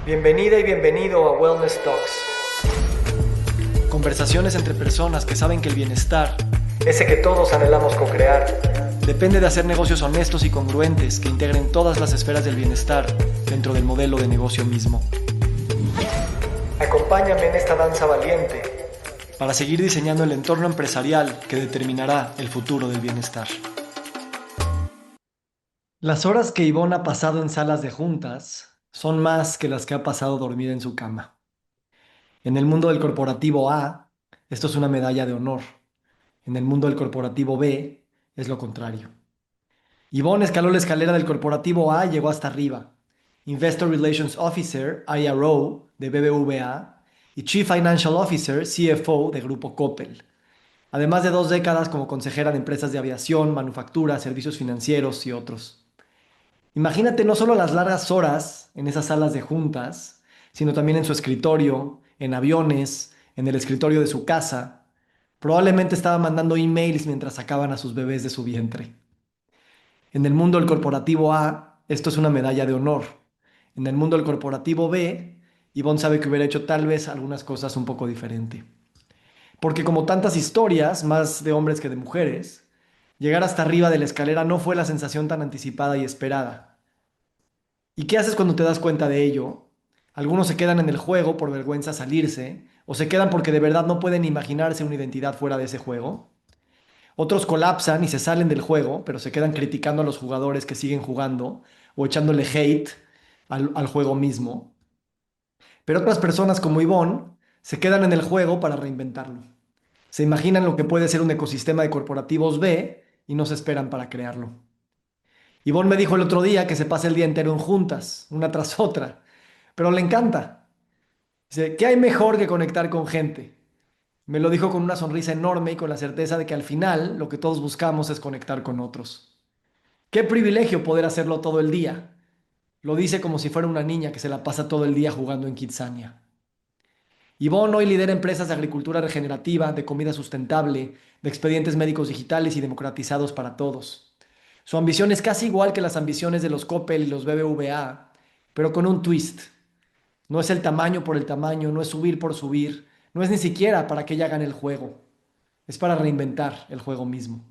Bienvenida y bienvenido a Wellness Talks. Conversaciones entre personas que saben que el bienestar Ese que todos anhelamos co-crear. depende de hacer negocios honestos y congruentes que integren todas las esferas del bienestar dentro del modelo de negocio mismo, Acompáñame en esta danza valiente. para seguir diseñando el entorno empresarial que determinará el futuro del bienestar. Las horas que Ivonne ha pasado en salas de juntas son más que las que ha pasado dormida en su cama. En el mundo del corporativo A, esto es una medalla de honor. En el mundo del corporativo B, es lo contrario. Yvonne escaló la escalera del corporativo A y llegó hasta arriba. Investor Relations Officer, IRO, de BBVA, y Chief Financial Officer, CFO, de Grupo Coppel. Además de 2 décadas como consejera de empresas de aviación, manufactura, servicios financieros y otros. Imagínate no solo las largas horas en esas salas de juntas, sino también en su escritorio, en aviones, en el escritorio de su casa. Probablemente estaba mandando emails mientras sacaban a sus bebés de su vientre. En el mundo del corporativo A, esto es una medalla de honor. En el mundo del corporativo B, Yvonne sabe que hubiera hecho tal vez algunas cosas un poco diferente. Porque como tantas historias, más de hombres que de mujeres, llegar hasta arriba de la escalera no fue la sensación tan anticipada y esperada. ¿Y qué haces cuando te das cuenta de ello? Algunos se quedan en el juego por vergüenza salirse, o se quedan porque de verdad no pueden imaginarse una identidad fuera de ese juego. Otros colapsan y se salen del juego, pero se quedan criticando a los jugadores que siguen jugando o echándole hate al juego mismo. Pero otras personas como Ivonne se quedan en el juego para reinventarlo. Se imaginan lo que puede ser un ecosistema de corporativos B y no se esperan para crearlo. Ivonne me dijo el otro día que se pasa el día entero en juntas, una tras otra, pero le encanta. Dice, ¿qué hay mejor que conectar con gente? Me lo dijo con una sonrisa enorme y con la certeza de que al final lo que todos buscamos es conectar con otros. Qué privilegio poder hacerlo todo el día. Lo dice como si fuera una niña que se la pasa todo el día jugando en Kidzania. Yvonne hoy lidera empresas de agricultura regenerativa, de comida sustentable, de expedientes médicos digitales y democratizados para todos. Su ambición es casi igual que las ambiciones de los Coppel y los BBVA, pero con un twist. No es el tamaño por el tamaño, no es subir por subir, no es ni siquiera para que ella gane el juego. Es para reinventar el juego mismo.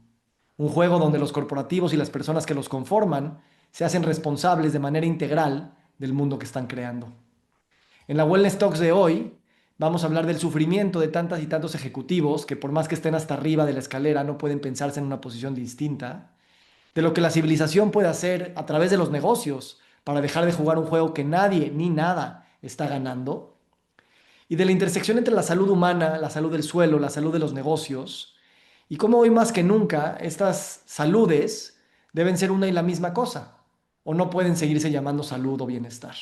Un juego donde los corporativos y las personas que los conforman se hacen responsables de manera integral del mundo que están creando. En la Wellness Talks de hoy vamos a hablar del sufrimiento de tantas y tantos ejecutivos que por más que estén hasta arriba de la escalera no pueden pensarse en una posición distinta, de lo que la civilización puede hacer a través de los negocios para dejar de jugar un juego que nadie ni nada está ganando, y de la intersección entre la salud humana, la salud del suelo, la salud de los negocios, y cómo hoy más que nunca estas saludes deben ser una y la misma cosa, o no pueden seguirse llamando salud o bienestar.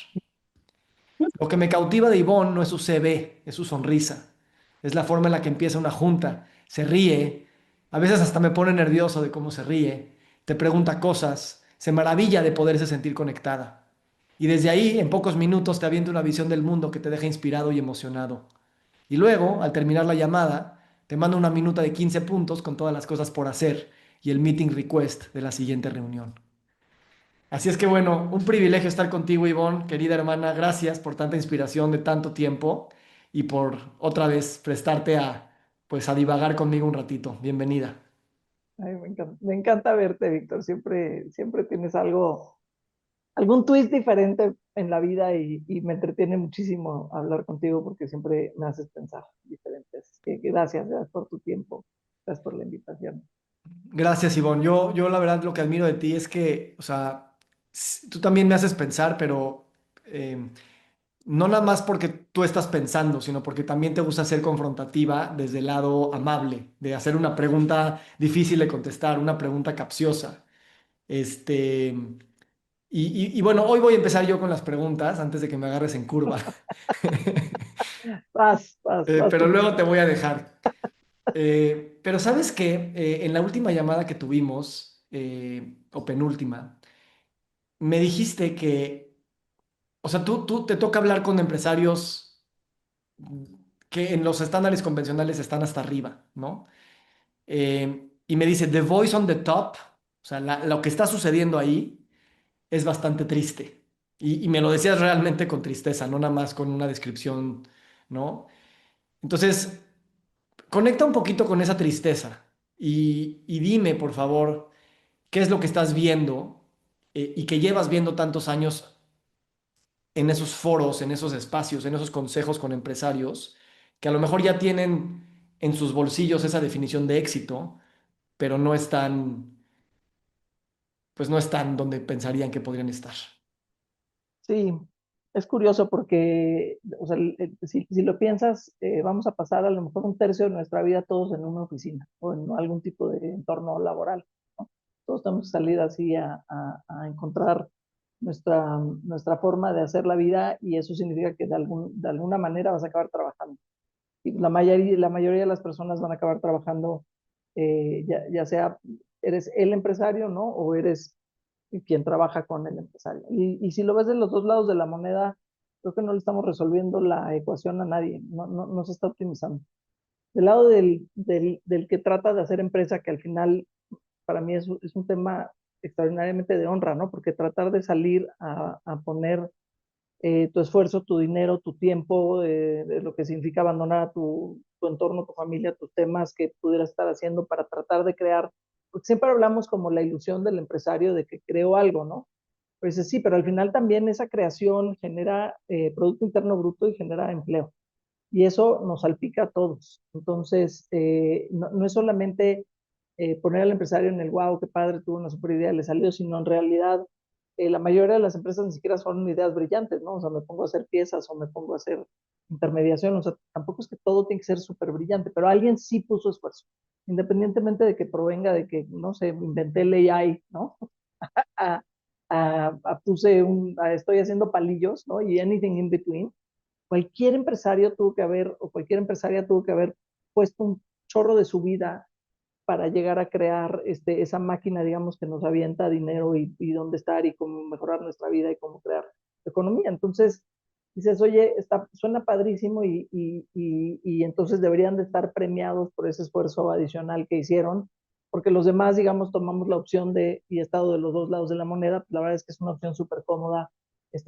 Lo que me cautiva de Ivonne no es su CV, es su sonrisa, es la forma en la que empieza una junta, se ríe, a veces hasta me pone nervioso de cómo se ríe, te pregunta cosas, se maravilla de poderse sentir conectada. Y desde ahí, en pocos minutos, te avienta una visión del mundo que te deja inspirado y emocionado. Y luego, al terminar la llamada, te manda una minuta de 15 puntos con todas las cosas por hacer y el meeting request de la siguiente reunión. Así es que bueno, un privilegio estar contigo, Ivonne, querida hermana. Gracias por tanta inspiración de tanto tiempo y por otra vez prestarte pues, a divagar conmigo un ratito. Bienvenida. Ay, me encanta verte, Víctor. Siempre tienes algo, algún twist diferente en la vida y me entretiene muchísimo hablar contigo porque siempre me haces pensar diferente. Así que gracias por tu tiempo, gracias por la invitación. Gracias, Ivonne. Yo la verdad lo que admiro de ti es que, o sea, tú también me haces pensar, pero eh, no nada más porque tú estás pensando, sino porque también te gusta ser confrontativa desde el lado amable, de hacer una pregunta difícil de contestar, una pregunta capciosa. Este, y bueno, hoy voy a empezar yo con las preguntas antes de que me agarres en curva. Vas Pero tú. luego te voy a dejar. Pero sabes que en la última llamada que tuvimos, o penúltima, me dijiste que, o sea, tú te toca hablar con empresarios que en los estándares convencionales están hasta arriba, ¿no? Y me dice, The Voice on the Top, o sea, lo que está sucediendo ahí es bastante triste. Y me lo decías realmente con tristeza, no nada más con una descripción, ¿no? Entonces, conecta un poquito con esa tristeza y dime, por favor, qué es lo que estás viendo y que llevas viendo tantos años en esos foros, en esos espacios, en esos consejos con empresarios, que a lo mejor ya tienen en sus bolsillos esa definición de éxito, pero no están, pues no están donde pensarían que podrían estar. Sí, es curioso porque, o sea, si lo piensas, vamos a pasar a lo mejor un tercio de nuestra vida todos en una oficina o en algún tipo de entorno laboral, ¿no? Todos tenemos que salir así a encontrar nuestra forma de hacer la vida y eso significa que de alguna manera vas a acabar trabajando. Y la mayoría de las personas van a acabar trabajando, ya sea eres el empresario, ¿no? O eres quien trabaja con el empresario. Y si lo ves de los dos lados de la moneda, creo que no le estamos resolviendo la ecuación a nadie, no se está optimizando. Del lado del que trata de hacer empresa, que al final para mí es un tema extraordinariamente de honra, ¿no? Porque tratar de salir a poner tu esfuerzo, tu dinero, tu tiempo, de lo que significa abandonar a tu entorno, tu familia, tus temas que pudieras estar haciendo para tratar de crear, porque siempre hablamos como la ilusión del empresario de que creó algo, ¿no? Pues sí, pero al final también esa creación genera Producto Interno Bruto y genera empleo. Y eso nos salpica a todos. Entonces, no es solamente poner al empresario en el wow, qué padre, tuvo una super idea, le salió, sino en realidad la mayoría de las empresas ni siquiera son ideas brillantes, ¿no? O sea, me pongo a hacer piezas o me pongo a hacer intermediación, o sea, tampoco es que todo tiene que ser súper brillante, pero alguien sí puso esfuerzo, independientemente de que provenga de que, no sé, inventé el AI, ¿no? A, estoy haciendo palillos, ¿no? Y anything in between. Cualquier empresario tuvo que haber, o cualquier empresaria tuvo que haber puesto un chorro de su vida para llegar a crear esa máquina, digamos, que nos avienta dinero y dónde estar y cómo mejorar nuestra vida y cómo crear economía. Entonces, dices, oye, suena padrísimo y entonces deberían de estar premiados por ese esfuerzo adicional que hicieron, porque los demás, digamos, tomamos la opción de, y he estado de los dos lados de la moneda, la verdad es que es una opción súper cómoda,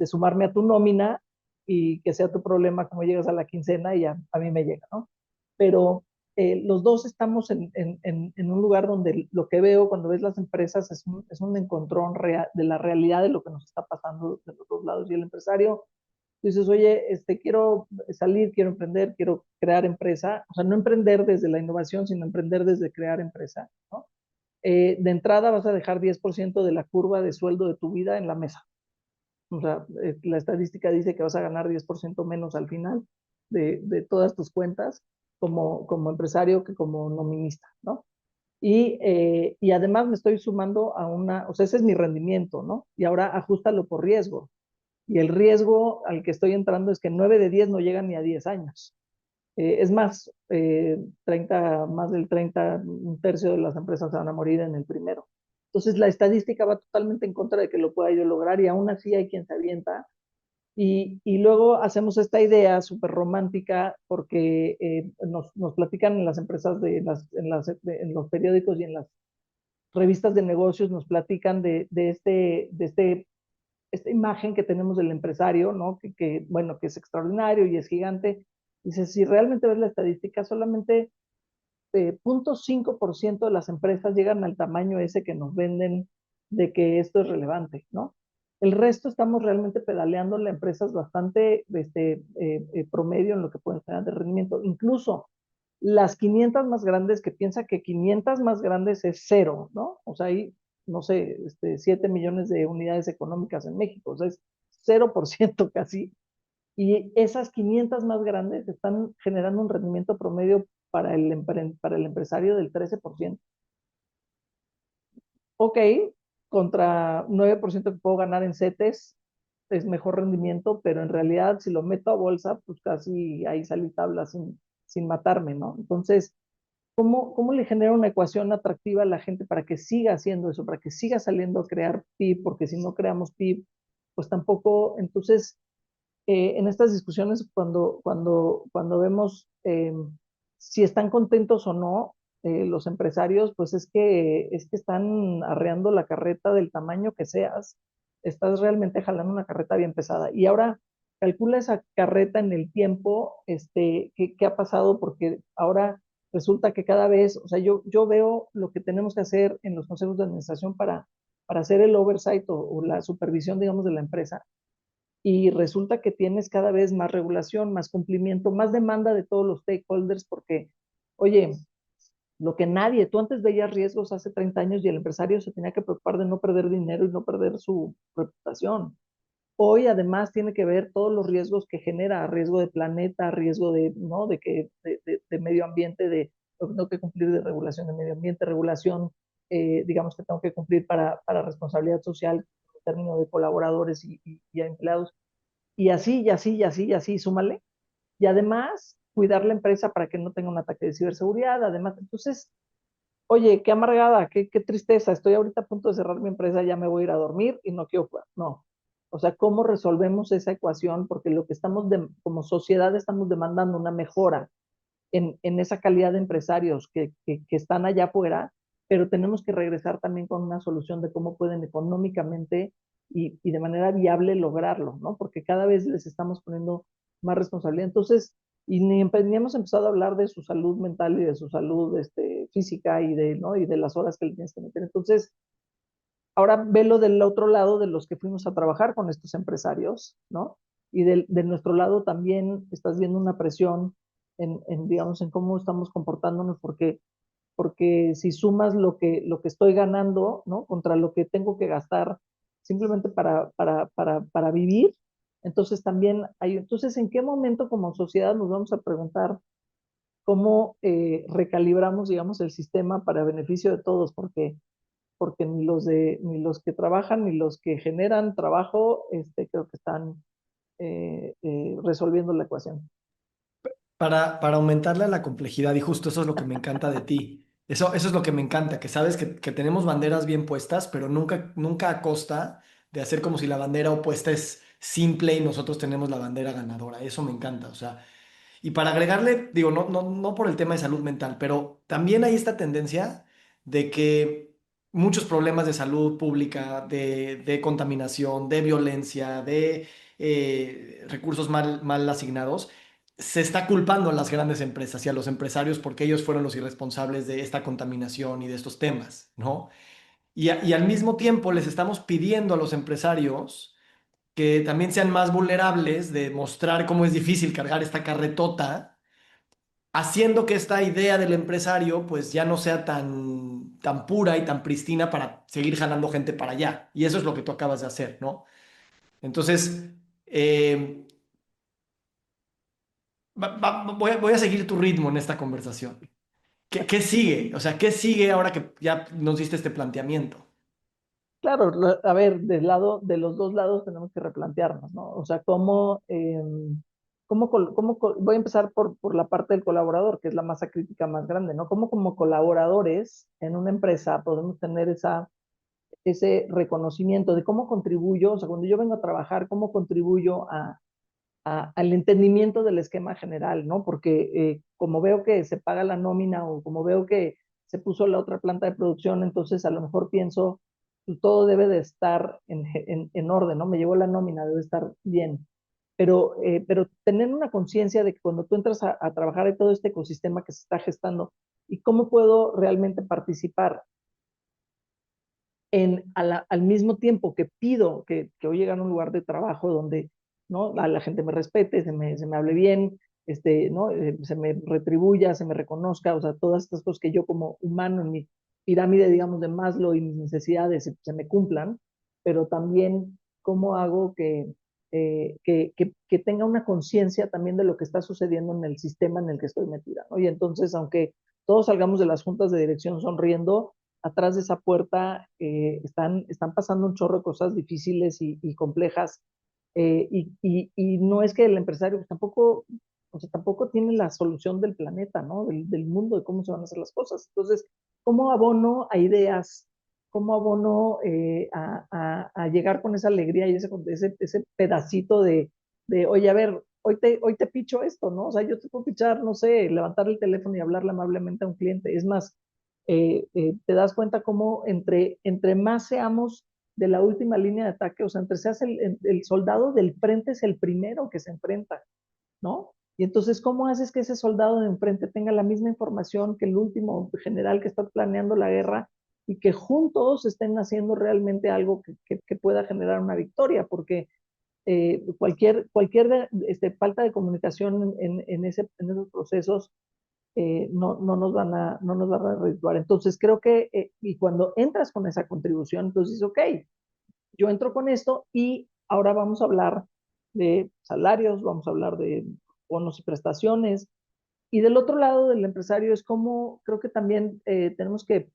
sumarme a tu nómina y que sea tu problema cómo llegas a la quincena y ya a mí me llega, ¿no? Pero los dos estamos en un lugar donde lo que veo cuando ves las empresas es un encontrón de la realidad de lo que nos está pasando de los dos lados. Y el empresario, tú dices, oye, quiero salir, quiero emprender, quiero crear empresa. O sea, no emprender desde la innovación, sino emprender desde crear empresa, ¿no? De entrada vas a dejar 10% de la curva de sueldo de tu vida en la mesa. O sea, la estadística dice que vas a ganar 10% menos al final de todas tus cuentas como empresario que como nominista, ¿no? Y además me estoy sumando o sea, ese es mi rendimiento, ¿no? Y ahora ajustalo por riesgo. Y el riesgo al que estoy entrando es que 9 de 10 no llegan ni a 10 años. Es más, 30, más del 30, un tercio de las empresas se van a morir en el primero. Entonces la estadística va totalmente en contra de que lo pueda yo lograr y aún así hay quien se avienta. Y luego hacemos esta idea súper romántica porque nos platican en las empresas, en los periódicos y en las revistas de negocios, nos platican esta imagen que tenemos del empresario, ¿no? Bueno, que es extraordinario y es gigante. Dice, si realmente ves la estadística, solamente 0.5% de las empresas llegan al tamaño ese que nos venden de que esto es relevante, ¿no? El resto estamos realmente pedaleando en empresas bastante promedio en lo que pueden tener de rendimiento. Incluso las 500 más grandes, que piensa que 500 más grandes es cero, ¿no? O sea, hay, no sé, 7 millones de unidades económicas en México, o sea, es 0% casi. Y esas 500 más grandes están generando un rendimiento promedio para el empresario del 13%. Ok, contra 9% que puedo ganar en CETES, es mejor rendimiento, pero en realidad si lo meto a bolsa, pues casi ahí salí tabla sin matarme, ¿no? Entonces, ¿cómo le genera una ecuación atractiva a la gente para que siga haciendo eso, para que siga saliendo a crear PIB? Porque si no creamos PIB, pues tampoco, entonces en estas discusiones cuando vemos si están contentos o no los empresarios, pues es que están arreando la carreta del tamaño que seas, estás realmente jalando una carreta bien pesada. Y ahora calcula esa carreta en el tiempo, qué ha pasado, porque ahora resulta que cada vez, o sea, yo veo lo que tenemos que hacer en los consejos de administración para hacer el oversight o la supervisión, digamos, de la empresa. Y resulta que tienes cada vez más regulación, más cumplimiento, más demanda de todos los stakeholders, porque, oye, lo que nadie, tú antes veías riesgos hace 30 años y el empresario se tenía que preocupar de no perder dinero y no perder su reputación. Hoy además tiene que ver todos los riesgos que genera, riesgo de planeta, riesgo de, ¿no? de medio ambiente, de lo que tengo que cumplir de regulación de medio ambiente, regulación, digamos que tengo que cumplir para responsabilidad social en términos de colaboradores y empleados, y así, y así, y así, y así, súmale. Y además, cuidar la empresa para que no tenga un ataque de ciberseguridad, además, entonces, oye, qué amargada, qué tristeza, estoy ahorita a punto de cerrar mi empresa, ya me voy a ir a dormir y no quiero jugar. No. O sea, ¿cómo resolvemos esa ecuación? Porque lo que estamos, como sociedad, estamos demandando una mejora en esa calidad de empresarios que están allá afuera, pero tenemos que regresar también con una solución de cómo pueden económicamente y de manera viable lograrlo, ¿no? Porque cada vez les estamos poniendo más responsabilidad. Entonces, y ni hemos empezado a hablar de su salud mental y de su salud física y de, ¿no? Y de las horas que le tienes que meter. Entonces, ahora velo del otro lado de los que fuimos a trabajar con estos empresarios, ¿no? Y de nuestro lado también estás viendo una presión digamos, en cómo estamos comportándonos, porque si sumas lo que estoy ganando, ¿no? Contra lo que tengo que gastar simplemente para vivir, entonces también hay, entonces, ¿en qué momento como sociedad nos vamos a preguntar cómo recalibramos, digamos, el sistema para beneficio de todos? Porque ni los que trabajan ni los que generan trabajo, creo que están resolviendo la ecuación. Para aumentarle la complejidad, y justo eso es lo que me encanta de ti. Eso es lo que me encanta, que sabes que tenemos banderas bien puestas, pero nunca a costa de hacer como si la bandera opuesta es simple y nosotros tenemos la bandera ganadora. Eso me encanta. O sea, y para agregarle, digo, no por el tema de salud mental, pero también hay esta tendencia de que muchos problemas de salud pública, de contaminación, de violencia, de recursos mal asignados, se está culpando a las grandes empresas y a los empresarios porque ellos fueron los irresponsables de esta contaminación y de estos temas, ¿no? Y al mismo tiempo les estamos pidiendo a los empresarios que también sean más vulnerables de mostrar cómo es difícil cargar esta carretota, haciendo que esta idea del empresario pues ya no sea tan pura y tan pristina para seguir jalando gente para allá. Y eso es lo que tú acabas de hacer, ¿no? Entonces, eh, voy a seguir tu ritmo en esta conversación. ¿Qué sigue? O sea, ¿qué sigue ahora que ya nos diste este planteamiento? Claro, a ver, de los dos lados tenemos que replantearnos, ¿no? O sea, voy a empezar por la parte del colaborador, que es la masa crítica más grande, ¿no? ¿Cómo como colaboradores en una empresa podemos tener ese reconocimiento de cómo contribuyo, o sea, cuando yo vengo a trabajar, cómo contribuyo al entendimiento del esquema general, ¿no? Porque como veo que se paga la nómina o como veo que se puso la otra planta de producción, entonces a lo mejor pienso, pues, todo debe de estar en orden, ¿no? Me llevó la nómina, debe estar bien. Pero tener una conciencia de que cuando tú entras a trabajar hay todo este ecosistema que se está gestando y cómo puedo realmente participar al mismo tiempo que pido que hoy llegue a un lugar de trabajo donde, ¿no? La gente me respete, se me hable bien, ¿no? Se me retribuya, se me reconozca, o sea, todas estas cosas que yo como humano en mi pirámide, digamos, de Maslow y mis necesidades se me cumplan, pero también cómo hago que tenga una conciencia también de lo que está sucediendo en el sistema en el que estoy metida, ¿no? Y entonces, aunque todos salgamos de las juntas de dirección sonriendo, atrás de esa puerta están pasando un chorro de cosas difíciles y complejas. Y no es que el empresario pues, tampoco, o sea, tampoco tiene la solución del planeta, ¿no? Del mundo, de cómo se van a hacer las cosas. Entonces, ¿cómo abono a ideas? ¿Cómo abono a llegar con esa alegría y ese pedacito oye, a ver, hoy te picho esto, ¿no? O sea, yo te puedo pichar, no sé, levantar el teléfono y hablarle amablemente a un cliente. Es más, te das cuenta cómo entre más seamos de la última línea de ataque, o sea, entre seas el soldado del frente es el primero que se enfrenta, ¿no? Y entonces, ¿cómo haces que ese soldado de enfrente tenga la misma información que el último general que está planeando la guerra y que juntos estén haciendo realmente algo que pueda generar una victoria? Porque cualquier falta de comunicación en esos procesos no nos van a redituar. Entonces creo que, y cuando entras con esa contribución, entonces dices, ok, yo entro con esto y ahora vamos a hablar de salarios, vamos a hablar de bonos y prestaciones. Y del otro lado del empresario es como creo que también tenemos que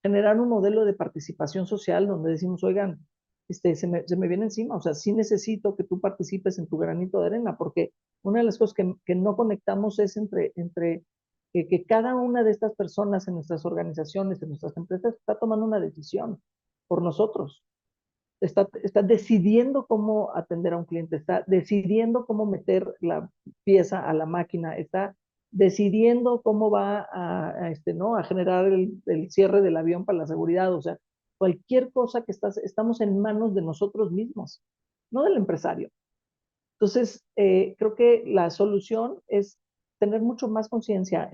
generar un modelo de participación social donde decimos, oigan, se me viene encima, o sea, sí necesito que tú participes en tu granito de arena, porque una de las cosas que no conectamos es entre que cada una de estas personas en nuestras organizaciones, en nuestras empresas, está tomando una decisión por nosotros. Está decidiendo cómo atender a un cliente, está decidiendo cómo meter la pieza a la máquina, está decidiendo cómo va ¿no? a generar el cierre del avión para la seguridad. O sea, cualquier cosa que estamos en manos de nosotros mismos, no del empresario. Entonces, creo que la solución es tener mucho más conciencia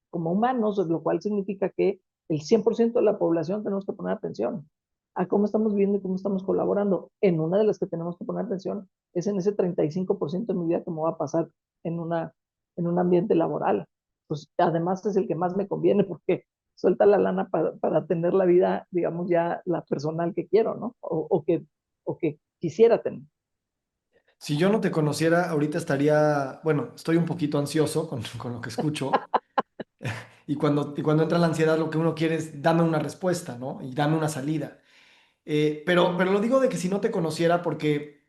como humanos, lo cual significa que el 100% de la población tenemos que poner atención a cómo estamos viviendo y cómo estamos colaborando. En una de las que tenemos que poner atención es en ese 35% de mi vida que me va a pasar en, en un ambiente laboral. Pues además es el que más me conviene porque suelta la lana para tener la vida, digamos, ya la personal que quiero, ¿no? O que quisiera tener. Si yo no te conociera, ahorita estaría, bueno, estoy un poquito ansioso con lo que escucho. Y cuando entra la ansiedad, lo que uno quiere es dame una respuesta, ¿no? Y dame una salida. Pero lo digo de que si no te conociera, porque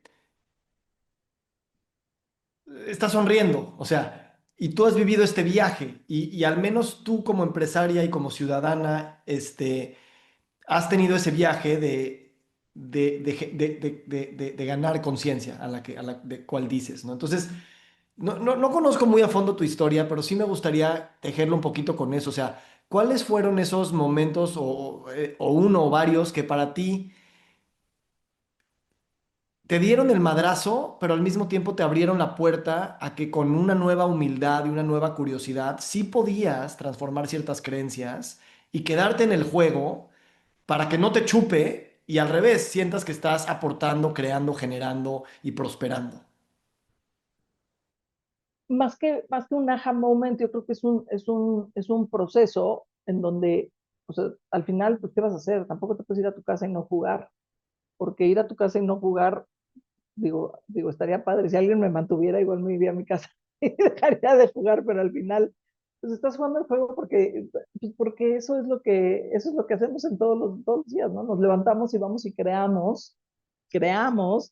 estás sonriendo, o sea, y tú has vivido este viaje, y al menos tú como empresaria y como ciudadana, has tenido ese viaje de ganar conciencia a la de cual dices, ¿no? Entonces, no conozco muy a fondo tu historia, pero sí me gustaría tejerlo un poquito con eso. O sea, ¿cuáles fueron esos momentos o uno o varios que para ti te dieron el madrazo, pero al mismo tiempo te abrieron la puerta a que con una nueva humildad y una nueva curiosidad sí podías transformar ciertas creencias y quedarte en el juego para que no te chupe y al revés, sientas que estás aportando, creando, generando y prosperando? Más que un aha moment, yo creo que es un proceso en donde, o sea, al final, pues, ¿qué vas a hacer? Tampoco te puedes ir a tu casa y no jugar, porque ir a tu casa y no jugar, estaría padre. Si alguien me mantuviera, igual me iría a mi casa y dejaría de jugar, pero al final, pues estás jugando el juego porque eso es lo que hacemos en todos los días, ¿no? Nos levantamos y vamos y creamos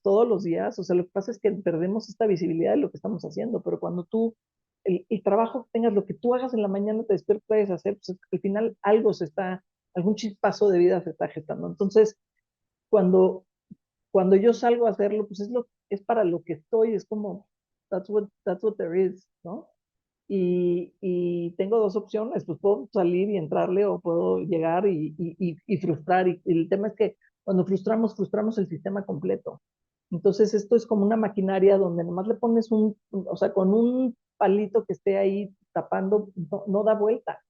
todos los días. O sea, lo que pasa es que perdemos esta visibilidad de lo que estamos haciendo, pero cuando tú, el trabajo que tengas, lo que tú hagas en la mañana, te despiertas, puedes hacer, pues al final algún chispazo de vida se está gestando. Entonces, cuando, cuando yo salgo a hacerlo, pues es para lo que estoy, es como, that's what there is, ¿no? Y tengo dos opciones, pues puedo salir y entrarle o puedo llegar y frustrar. Y el tema es que cuando frustramos el sistema completo. Entonces esto es como una maquinaria donde nomás le pones o sea, con un palito que esté ahí tapando, no da vuelta.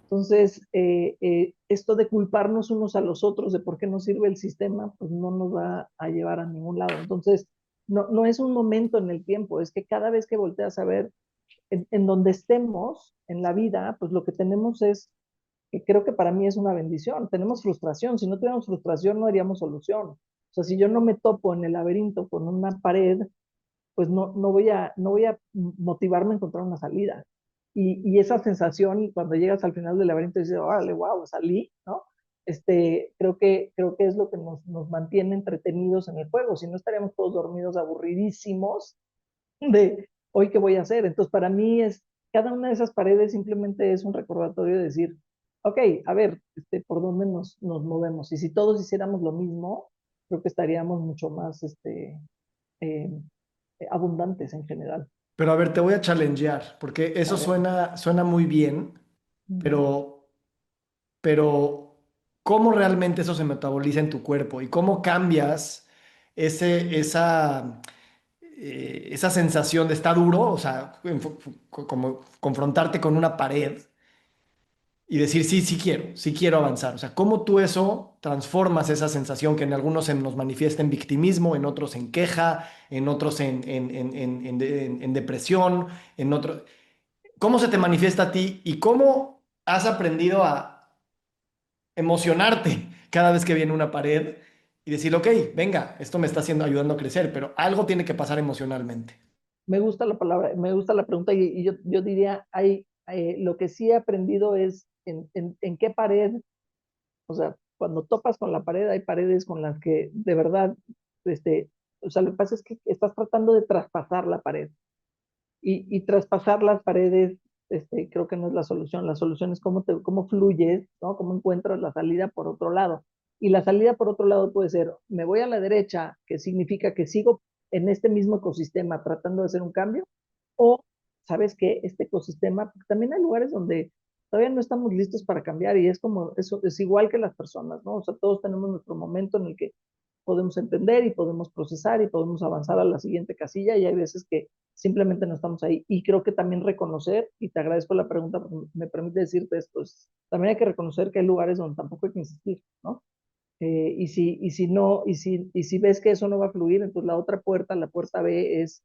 Entonces, esto de culparnos unos a los otros de por qué no sirve el sistema, pues no nos va a llevar a ningún lado. Entonces, no es un momento en el tiempo, es que cada vez que volteas a ver en donde estemos en la vida, pues lo que tenemos es, que creo que para mí es una bendición, tenemos frustración. Si no tuviéramos frustración no haríamos solución. O sea, si yo no me topo en el laberinto con una pared, pues no voy a motivarme a encontrar una salida. Y esa sensación, cuando llegas al final del laberinto y dices, órale, wow, salí, ¿no? Creo que es lo que nos mantiene entretenidos en el juego. Si no, estaríamos todos dormidos, aburridísimos de hoy qué voy a hacer. Entonces, para mí cada una de esas paredes simplemente es un recordatorio de decir, ok, a ver, por dónde nos movemos. Y si todos hiciéramos lo mismo, creo que estaríamos mucho más eh, abundantes en general. Pero a ver, te voy a challengear, porque A eso ver. suena muy bien, pero, pero cómo realmente eso se metaboliza en tu cuerpo y cómo cambias esa sensación de estar duro, o sea, como confrontarte con una pared y decir, sí, sí quiero avanzar. O sea, cómo tú eso transformas esa sensación que en algunos se nos manifiesta en victimismo, en otros en queja, en otros en depresión, en otros... ¿Cómo se te manifiesta a ti y cómo has aprendido a emocionarte cada vez que viene una pared y decir, ok, venga, esto me está haciendo, ayudando a crecer, pero algo tiene que pasar emocionalmente? Me gusta la palabra, me gusta la pregunta y yo diría, lo que sí he aprendido es en qué pared, o sea, cuando topas con la pared, hay paredes con las que de verdad, este, o sea, lo que pasa es que estás tratando de traspasar la pared y traspasar las paredes, creo que no es la solución es cómo fluyes, ¿no? Cómo encuentras la salida por otro lado. Y la salida por otro lado puede ser, me voy a la derecha, que significa que sigo en este mismo ecosistema tratando de hacer un cambio, o, ¿sabes qué? Este ecosistema, porque también hay lugares donde todavía no estamos listos para cambiar y es como, eso es igual que las personas, ¿no? O sea, todos tenemos nuestro momento en el que podemos entender y podemos procesar y podemos avanzar a la siguiente casilla y hay veces que simplemente no estamos ahí. Y creo que también reconocer, y te agradezco la pregunta porque me permite decirte esto, también hay que reconocer que hay lugares donde tampoco hay que insistir, ¿no? Y si ves que eso no va a fluir, entonces la otra puerta, la puerta B es,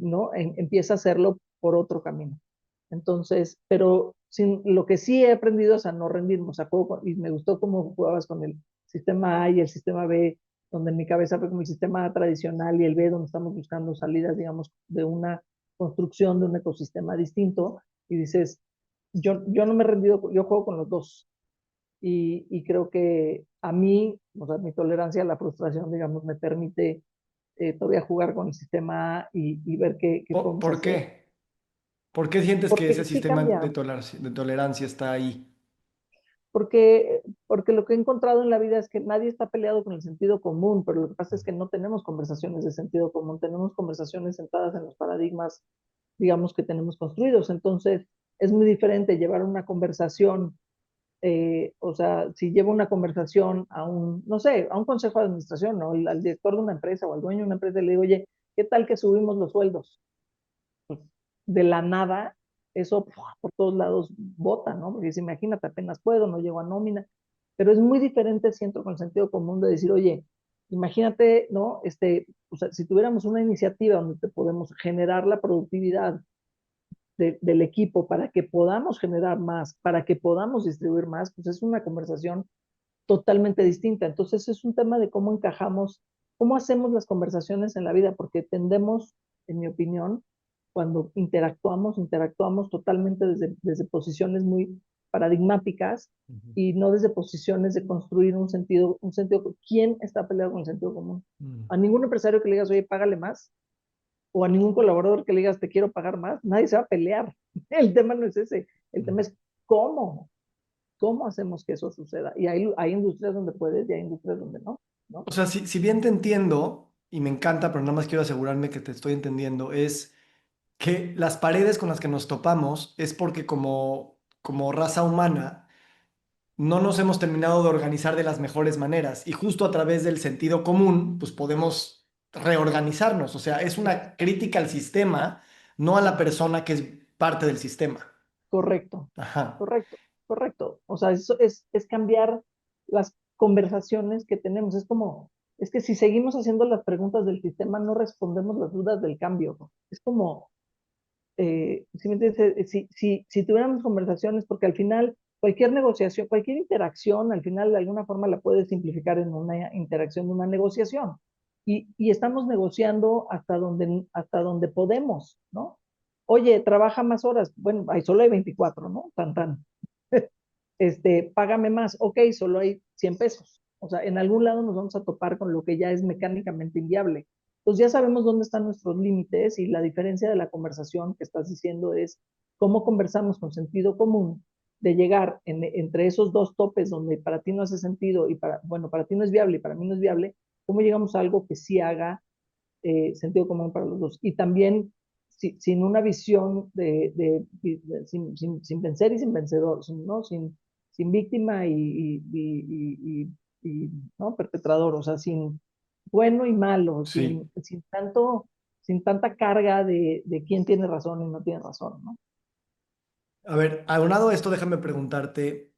¿no? Empieza a hacerlo por otro camino. Entonces, pero lo que sí he aprendido es a no rendirme, o sea, y me gustó cómo jugabas con el sistema A y el sistema B, donde en mi cabeza fue como el sistema A tradicional y el B, donde estamos buscando salidas, digamos, de una construcción de un ecosistema distinto, y dices, yo no me he rendido, yo juego con los dos, y creo que a mí, o sea, mi tolerancia a la frustración, digamos, me permite todavía jugar con el sistema A y ver qué podemos ¿Por hacer. qué? ¿Por qué sientes que ese Porque sí sistema cambia, de tolerancia está ahí? porque lo que he encontrado en la vida es que nadie está peleado con el sentido común, pero lo que pasa es que no tenemos conversaciones de sentido común, tenemos conversaciones sentadas en los paradigmas, digamos, que tenemos construidos. Entonces, es muy diferente llevar una conversación, o sea, si llevo una conversación a no sé, a un consejo de administración, ¿no? Al director de una empresa o al dueño de una empresa, le digo, oye, ¿qué tal que subimos los sueldos? Pues, de la nada, eso por todos lados bota, ¿no? Porque dice, imagínate, apenas puedo, no llego a nómina. Pero es muy diferente, siento, con el sentido común de decir, oye, imagínate, ¿no? O sea, si tuviéramos una iniciativa donde te podemos generar la productividad del equipo para que podamos generar más, para que podamos distribuir más, pues es una conversación totalmente distinta. Entonces es un tema de cómo encajamos, cómo hacemos las conversaciones en la vida, porque tendemos, en mi opinión, cuando interactuamos totalmente desde posiciones muy paradigmáticas Ujú. y no desde posiciones de construir ¿quién está peleado con el sentido común? Mm. A ningún empresario que le digas, oye, págale más, o a ningún colaborador que le digas, te quiero pagar más, nadie se va a pelear. El tema no es ese, el tema Mm. es cómo, cómo hacemos que eso suceda. Y hay industrias donde puedes y hay industrias donde no, ¿no? O sea, si bien te entiendo, y me encanta, pero nada más quiero asegurarme que te estoy entendiendo, es que las paredes con las que nos topamos es porque como raza humana no nos hemos terminado de organizar de las mejores maneras y justo a través del sentido común, pues podemos reorganizarnos. O sea, es una crítica al sistema, no a la persona que es parte del sistema. Correcto, Ajá. correcto, correcto. O sea, eso es cambiar las conversaciones que tenemos. Es que si seguimos haciendo las preguntas del sistema, no respondemos las dudas del cambio. Es como, si me entiendes, si tuviéramos conversaciones, porque al final cualquier negociación, cualquier interacción, al final de alguna forma la puedes simplificar en una interacción de una negociación. Y estamos negociando hasta donde podemos, ¿no? Oye, trabaja más horas. Bueno, solo hay 24, ¿no? Tan, tan. Págame más. Ok, solo hay 100 pesos. O sea, en algún lado nos vamos a topar con lo que ya es mecánicamente inviable. Entonces ya sabemos dónde están nuestros límites y la diferencia de la conversación que estás diciendo es cómo conversamos con sentido común de llegar entre esos dos topes donde para ti no hace sentido y bueno, para ti no es viable y para mí no es viable, cómo llegamos a algo que sí haga sentido común para los dos. Y también sin una visión sin vencer y sin vencedor, ¿no? sin víctima ¿no? Perpetrador, o sea, sin bueno y malo, Sí. sin tanta carga de quién tiene razón y no tiene razón, ¿no? A ver, aunado a esto, déjame preguntarte,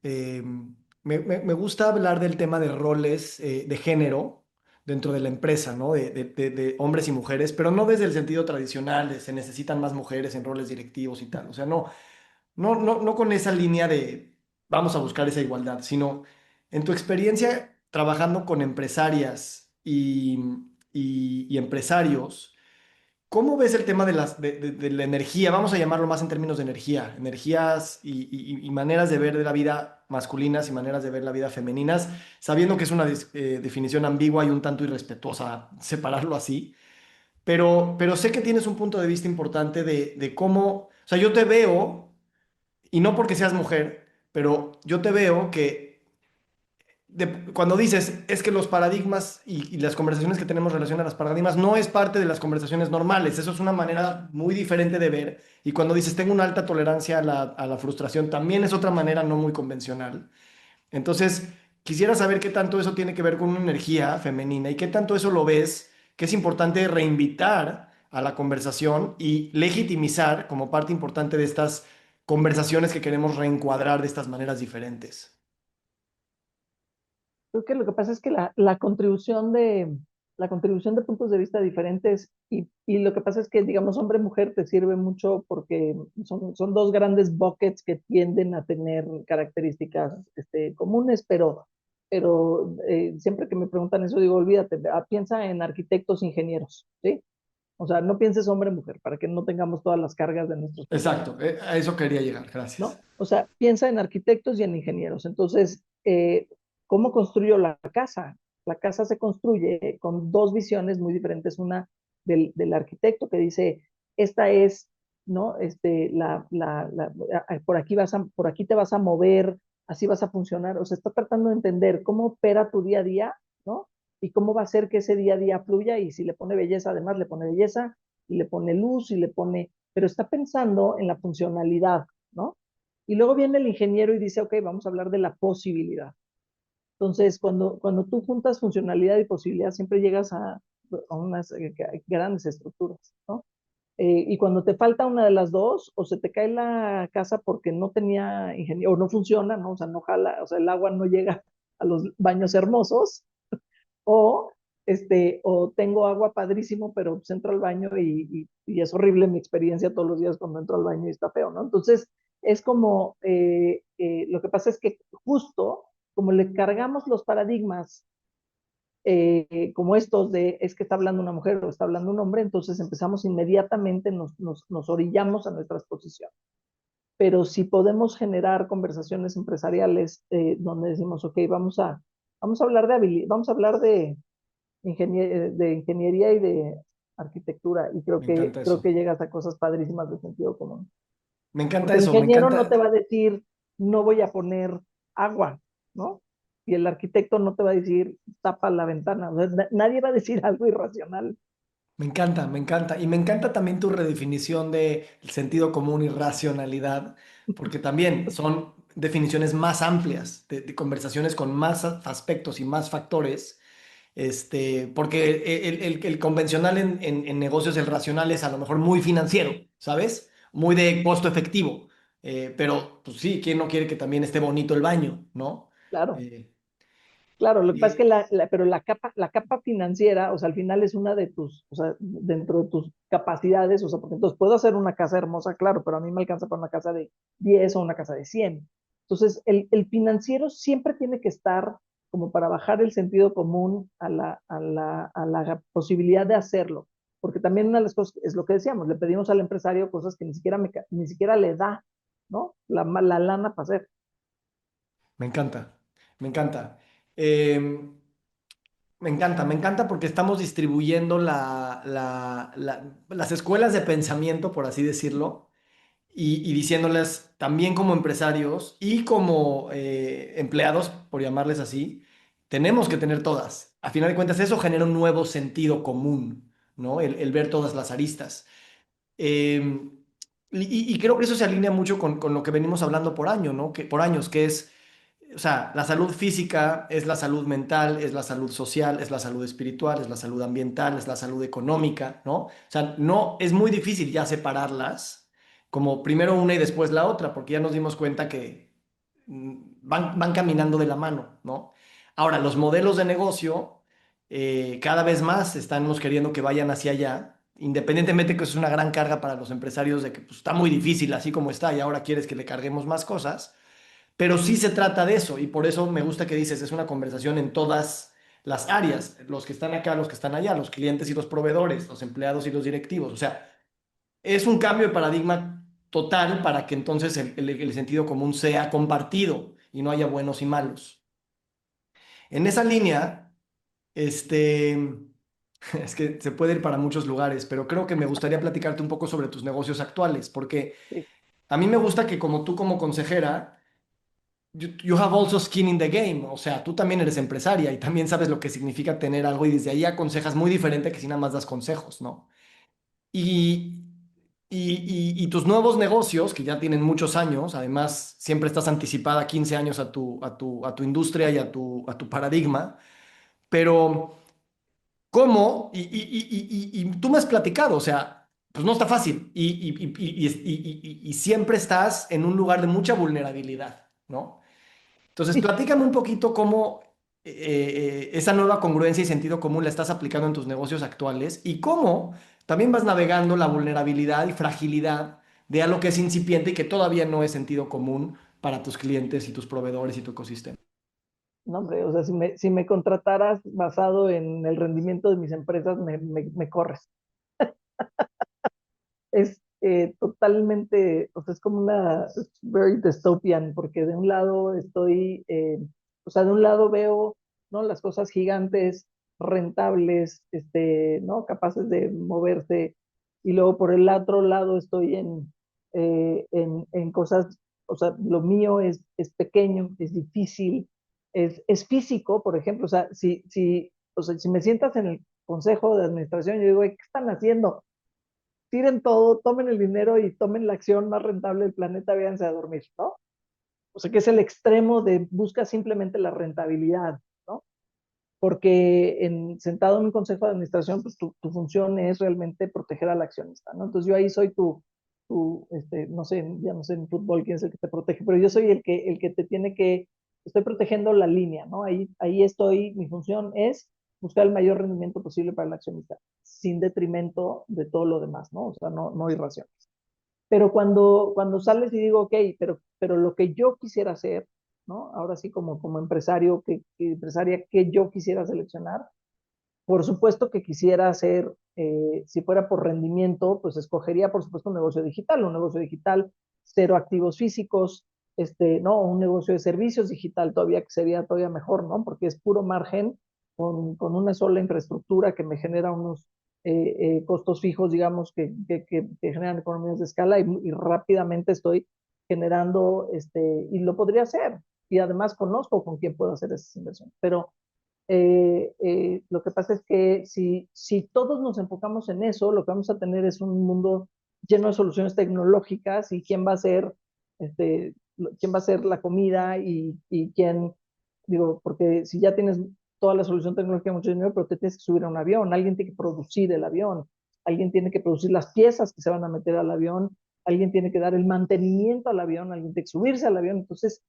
me gusta hablar del tema de roles de género dentro de la empresa, ¿no? De hombres y mujeres, pero no desde el sentido tradicional de se necesitan más mujeres en roles directivos y tal. O sea, no con esa línea de vamos a buscar esa igualdad, sino en tu experiencia trabajando con empresarias y empresarios. ¿Cómo ves el tema de la energía? Vamos a llamarlo más en términos de energía, energías y maneras de ver de la vida masculinas y maneras de ver la vida femeninas, sabiendo que es una definición ambigua y un tanto irrespetuosa separarlo así, pero sé que tienes un punto de vista importante de cómo, o sea, yo te veo, y no porque seas mujer, pero yo te veo que cuando dices es que los paradigmas y las conversaciones que tenemos relación a los paradigmas no es parte de las conversaciones normales, eso es una manera muy diferente de ver. Y cuando dices tengo una alta tolerancia a la frustración, también es otra manera no muy convencional. Entonces, quisiera saber qué tanto eso tiene que ver con una energía femenina y qué tanto eso lo ves, que es importante reinvitar a la conversación y legitimizar como parte importante de estas conversaciones que queremos reencuadrar de estas maneras diferentes. Creo que lo que pasa es que la contribución de puntos de vista diferentes y lo que pasa es que, digamos, hombre-mujer te sirve mucho porque son dos grandes buckets que tienden a tener características comunes, pero siempre que me preguntan eso digo, olvídate, piensa en arquitectos, ingenieros, ¿sí? O sea, no pienses hombre-mujer para que no tengamos todas las cargas de nuestros Exacto, pensamientos, a eso quería llegar, gracias. ¿no? O sea, piensa en arquitectos y en ingenieros. Entonces, ¿cómo construyo la casa? La casa se construye con dos visiones muy diferentes. Una del arquitecto que dice, esta es, ¿no? Por aquí te vas a mover, así vas a funcionar. O sea, está tratando de entender cómo opera tu día a día, ¿no? Y cómo va a hacer que ese día a día fluya y si le pone belleza, además le pone belleza y le pone luz y le pone, pero está pensando en la funcionalidad, ¿no? Y luego viene el ingeniero y dice, ok, vamos a hablar de la posibilidad. Entonces, cuando tú juntas funcionalidad y posibilidad, siempre llegas a unas grandes estructuras, ¿no? Y cuando te falta una de las dos, o se te cae la casa porque no tenía ingeniero, o no funciona, ¿no? O sea, no jala, o sea, el agua no llega a los baños hermosos, o, o tengo agua padrísimo, pero pues entro al baño y es horrible mi experiencia todos los días cuando entro al baño y está feo, ¿no? Entonces, es como, lo que pasa es que justo como le cargamos los paradigmas como estos de es que está hablando una mujer o está hablando un hombre, entonces empezamos inmediatamente, nos orillamos a nuestras posiciones. Pero si podemos generar conversaciones empresariales donde decimos, ok, vamos a hablar de habilidad, vamos a hablar de ingeniería y de arquitectura, y Me encanta creo eso. que llegas a cosas padrísimas de sentido común. Me encanta Porque el eso, me ingeniero no te encanta, va a decir, no voy a poner agua, ¿no? Y el arquitecto no te va a decir, tapa la ventana. O sea, nadie va a decir algo irracional. me encanta, me encanta. Y me encanta también tu redefinición de sentido común y racionalidad, porque también son definiciones más amplias, de conversaciones con más aspectos y más factores. Porque el convencional en negocios, el racional es a lo mejor muy financiero, ¿sabes? Muy de costo efectivo. Pero, pues sí, ¿quién no quiere que también esté bonito el baño, ¿no? Claro, Eh, claro. Lo que pasa es que y pero la capa financiera, o sea, al final es una de o sea, dentro de tus capacidades, o sea, porque entonces puedo hacer una casa hermosa, claro, pero a mí me alcanza para una casa de 10 o una casa de 100. Entonces, el financiero siempre tiene que estar como para bajar el sentido común a la posibilidad de hacerlo. Porque también una de las cosas es lo que decíamos, le pedimos al empresario cosas que ni siquiera le da, ¿no? La lana para hacer. me encanta, me encanta. Eh, me encanta porque estamos distribuyendo las escuelas de pensamiento, por así decirlo, y diciéndoles también como empresarios y como empleados, por llamarles así, tenemos que tener todas. A final de cuentas, eso genera un nuevo sentido común, ¿no? El ver todas las aristas. Eh, y creo que eso se alinea mucho con lo que venimos hablando por año, ¿no? Por años, que es o sea, la salud física es la salud mental, es la salud social, es la salud espiritual, es la salud ambiental, es la salud económica, ¿no? O sea, no, es muy difícil ya separarlas como primero una y después la otra, porque ya nos dimos cuenta que van caminando de la mano, ¿no? Ahora, los modelos de negocio cada vez más estamos queriendo que vayan hacia allá, independientemente que eso es una gran carga para los empresarios de que pues, está muy difícil así como está y ahora quieres que le carguemos más cosas. Pero sí se trata de eso y por eso me gusta que dices, es una conversación en todas las áreas, los que están acá, los que están allá, los clientes y los proveedores, los empleados y los directivos. O sea, es un cambio de paradigma total para que entonces el sentido común sea compartido y no haya buenos y malos. En esa línea, este, es que se puede ir para muchos lugares, pero creo que me gustaría platicarte un poco sobre tus negocios actuales, porque Sí. a mí me gusta que como tú como consejera, you have also skin in the game, o sea, tú también eres empresaria y también sabes lo que significa tener algo y desde ahí aconsejas muy diferente que si nada más das consejos, ¿no? Y, y tus nuevos negocios, que ya tienen muchos años, además siempre estás anticipada 15 años a tu industria y a tu paradigma, pero ¿cómo? Y tú me has platicado, o sea, pues no está fácil y siempre estás en un lugar de mucha vulnerabilidad, ¿no? Entonces, Sí. platícame un poquito cómo esa nueva congruencia y sentido común la estás aplicando en tus negocios actuales y cómo también vas navegando la vulnerabilidad y fragilidad de algo que es incipiente y que todavía no es sentido común para tus clientes y tus proveedores y tu ecosistema. No, hombre, o sea, si me contrataras basado en el rendimiento de mis empresas, me corres. Es totalmente, o sea, es como una very dystopian, porque de un lado estoy, o sea, de un lado veo, ¿no? Las cosas gigantes, rentables, ¿no? Capaces de moverse, y luego por el otro lado estoy en cosas, o sea, lo mío es pequeño, es difícil, es físico, por ejemplo, o sea, o sea, si me sientas en el consejo de administración, yo digo, "Ay, ¿qué están haciendo? Tiren todo, tomen el dinero y tomen la acción más rentable del planeta, váyanse a dormir, ¿no? O sea, que es el extremo de busca simplemente la rentabilidad, ¿no? Porque sentado en un consejo de administración, pues tu función es realmente proteger al accionista, ¿no? Entonces yo ahí soy no sé, ya no sé en fútbol quién es el que te protege, pero yo soy el que te tiene que, estoy protegiendo la línea, ¿no? Ahí estoy, mi función es buscar el mayor rendimiento posible para el accionista, sin detrimento de todo lo demás, ¿no? O sea, no irracional. Pero cuando sales y digo, ok, pero lo que yo quisiera hacer, ¿no? Ahora sí, como empresario, empresaria que yo quisiera seleccionar, por supuesto que quisiera hacer, si fuera por rendimiento, pues escogería, por supuesto, un negocio digital, cero activos físicos, ¿no? Un negocio de servicios digital todavía que sería todavía mejor, ¿no? Porque es puro margen con una sola infraestructura que me genera unos costos fijos, digamos, que generan economías de escala y rápidamente estoy generando, y lo podría hacer. Y además conozco con quién puedo hacer esas inversiones. Pero lo que pasa es que si todos nos enfocamos en eso, lo que vamos a tener es un mundo lleno de soluciones tecnológicas y quién va a hacer la comida y quién, digo, porque si ya tienes toda la solución tecnológica, mucho dinero, pero te tienes que subir a un avión, alguien tiene que producir el avión, alguien tiene que producir las piezas que se van a meter al avión, alguien tiene que dar el mantenimiento al avión, alguien tiene que subirse al avión, entonces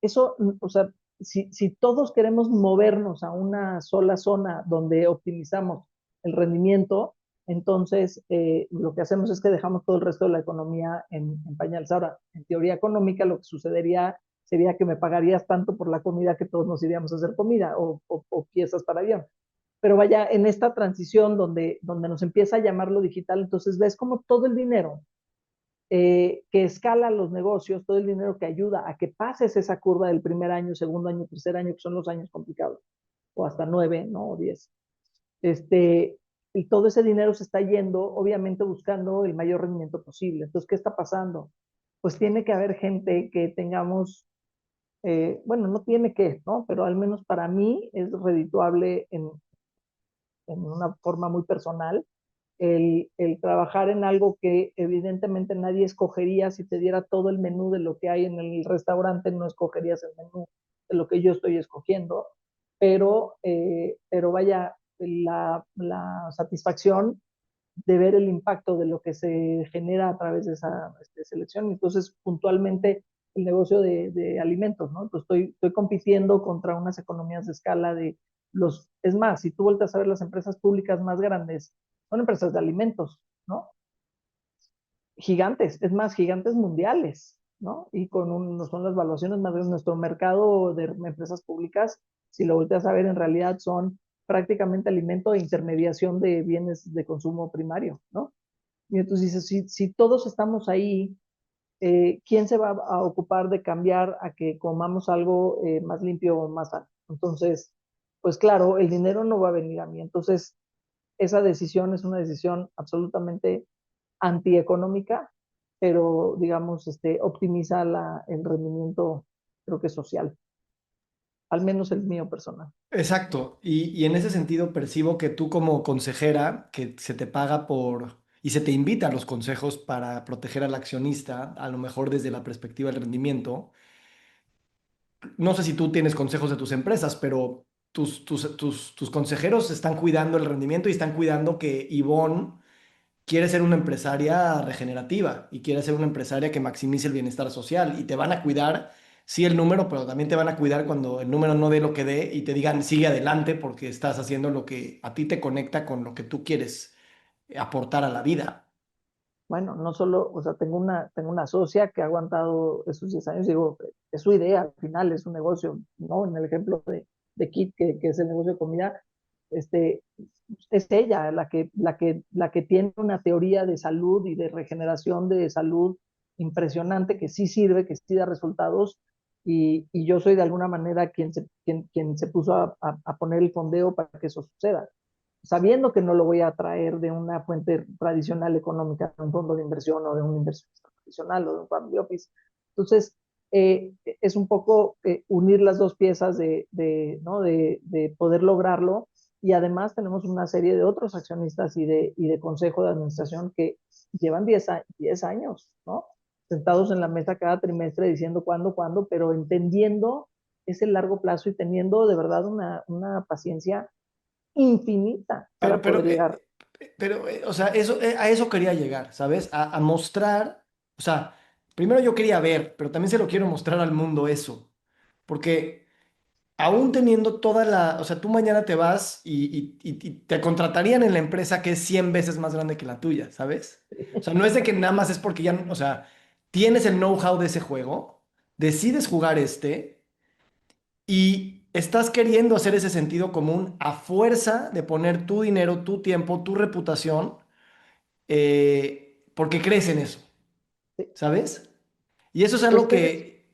eso, o sea, si todos queremos movernos a una sola zona donde optimizamos el rendimiento, entonces lo que hacemos es que dejamos todo el resto de la economía en pañales. Ahora, en teoría económica, lo que sucedería sería que me pagarías tanto por la comida que todos nos iríamos a hacer comida o piezas para avión. Pero vaya, en esta transición donde nos empieza a llamar lo digital, entonces ves como todo el dinero que escala los negocios, todo el dinero que ayuda a que pases esa curva del primer año, segundo año, tercer año, que son los años complicados, o hasta 9, ¿no? O 10. Y todo ese dinero se está yendo, obviamente buscando el mayor rendimiento posible. Entonces, ¿qué está pasando? Pues tiene que haber gente que tengamos, bueno, no tiene que, ¿no? Pero al menos para mí es redituable en una forma muy personal el trabajar en algo que evidentemente nadie escogería si te diera todo el menú de lo que hay en el restaurante, no escogerías el menú lo que yo estoy escogiendo, pero vaya, la satisfacción de ver el impacto de lo que se genera a través de esa selección. Entonces, puntualmente, el negocio de alimentos, ¿no? Pues estoy compitiendo contra unas economías de escala es más, si tú vueltas a ver las empresas públicas más grandes, son empresas de alimentos, ¿no? Gigantes, es más, gigantes mundiales, ¿no? Y son las valuaciones más grandes. Nuestro mercado de empresas públicas, si lo volteas a ver, en realidad son prácticamente alimento e intermediación de bienes de consumo primario, ¿no? Y entonces dices, si todos estamos ahí, ¿quién se va a ocupar de cambiar a que comamos algo más limpio o más sano? Entonces, pues claro, el dinero no va a venir a mí. Entonces, esa decisión es una decisión absolutamente antieconómica, pero digamos, optimiza el rendimiento, creo que social, al menos el mío personal. Exacto. Y en ese sentido percibo que tú como consejera, que se te paga y se te invita a los consejos para proteger al accionista, a lo mejor desde la perspectiva del rendimiento. No sé si tú tienes consejos de tus empresas, pero tus consejeros están cuidando el rendimiento y están cuidando que Ivonne quiere ser una empresaria regenerativa y quiere ser una empresaria que maximice el bienestar social y te van a cuidar, sí, el número, pero también te van a cuidar cuando el número no dé lo que dé y te digan sigue adelante porque estás haciendo lo que a ti te conecta con lo que tú quieres aportar a la vida. Bueno, no solo, o sea, tengo una socia que ha aguantado esos 10 años, digo, es su idea, al final es un negocio, ¿no? En el ejemplo de Kit, que es el negocio de comida, este, es ella la que tiene una teoría de salud y de regeneración de salud impresionante, que sí sirve, que sí da resultados, y yo soy de alguna manera quien se puso a poner el fondeo para que eso suceda, sabiendo que no lo voy a traer de una fuente tradicional económica, de un fondo de inversión o de una inversión tradicional o de un family office. Entonces, es un poco unir las dos piezas ¿no? de poder lograrlo, y además tenemos una serie de otros accionistas y de consejo de administración que llevan 10 años, ¿no? Sentados en la mesa cada trimestre diciendo cuándo, pero entendiendo ese largo plazo y teniendo de verdad una paciencia infinita Pero, para poder pero, llegar. o sea, a eso quería llegar, ¿sabes? A mostrar, o sea, primero yo quería ver, pero también se lo quiero mostrar al mundo eso, porque aún teniendo o sea, tú mañana te vas y te contratarían en la empresa que es 100 veces más grande que la tuya, ¿sabes? O sea, no es de que nada más es porque ya, o sea, tienes el know-how de ese juego, decides jugar y estás queriendo hacer ese sentido común a fuerza de poner tu dinero, tu tiempo, tu reputación, porque crees en eso, Sí, ¿sabes? Y eso es pues algo que,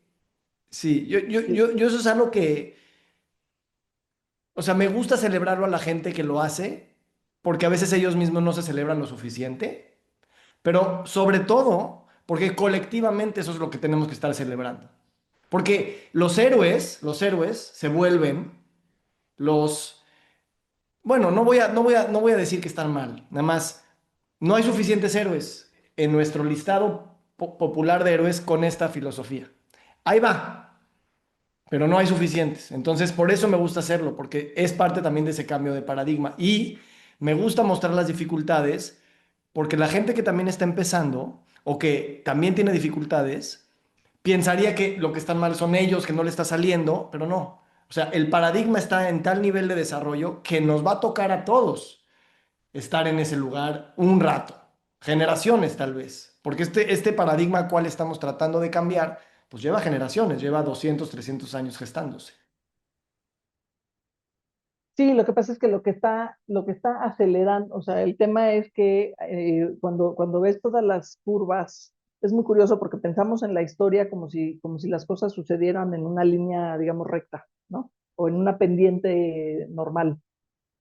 sí, sí, yo eso es algo que, o sea, me gusta celebrarlo a la gente que lo hace, porque a veces ellos mismos no se celebran lo suficiente, pero sobre todo porque colectivamente eso es lo que tenemos que estar celebrando. Porque los héroes se vuelven los, bueno, no voy a decir que están mal, nada más, no hay suficientes héroes en nuestro listado popular de héroes con esta filosofía. Ahí va, pero no hay suficientes. Entonces, por eso me gusta hacerlo, porque es parte también de ese cambio de paradigma. Y me gusta mostrar las dificultades, porque la gente que también está empezando o que también tiene dificultades, pensaría que lo que están mal son ellos, que no le está saliendo, pero no. O sea, el paradigma está en tal nivel de desarrollo que nos va a tocar a todos estar en ese lugar un rato, generaciones tal vez, porque este paradigma cual estamos tratando de cambiar, pues lleva generaciones, lleva 200, 300 años gestándose. sí, lo que pasa es que lo que está acelerando, o sea, el tema es que cuando ves todas las curvas, es muy curioso porque pensamos en la historia como si las cosas sucedieran en una línea, digamos, recta, ¿no? O en una pendiente normal.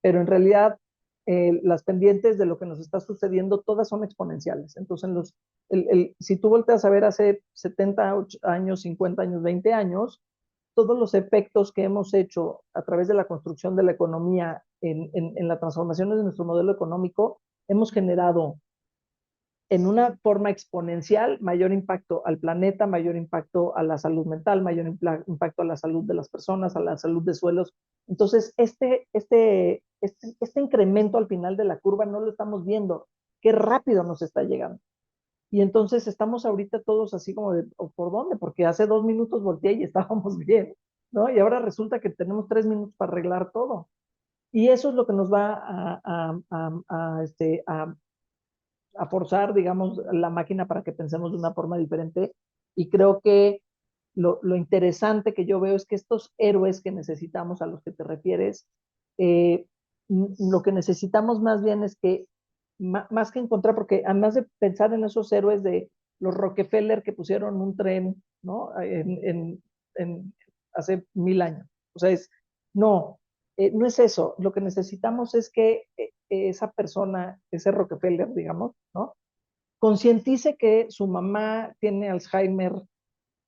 Pero en realidad las pendientes de lo que nos está sucediendo todas son exponenciales. Entonces, si tú volteas a ver hace 70 años, 50 años, 20 años, todos los efectos que hemos hecho a través de la construcción de la economía en la transformación de nuestro modelo económico, hemos generado en una forma exponencial, mayor impacto al planeta, mayor impacto a la salud mental, mayor impacto a la salud de las personas, a la salud de suelos. Entonces, este incremento al final de la curva no lo estamos viendo. Qué rápido nos está llegando. Y entonces estamos ahorita todos así como de, ¿por dónde? Porque hace 2 minutos volteé y estábamos bien, ¿no? Y ahora resulta que tenemos 3 minutos para arreglar todo. Y eso es lo que nos va a forzar, digamos, la máquina para que pensemos de una forma diferente. Y creo que lo interesante que yo veo es que estos héroes que necesitamos, a los que te refieres, eh, lo que necesitamos más bien es que, más que encontrar, porque además de pensar en esos héroes de los Rockefeller que pusieron un tren, ¿no? Hace 1000 años. O sea, no, no es eso. Lo que necesitamos es que esa persona, ese Rockefeller, digamos, ¿no? Concientice que su mamá tiene Alzheimer,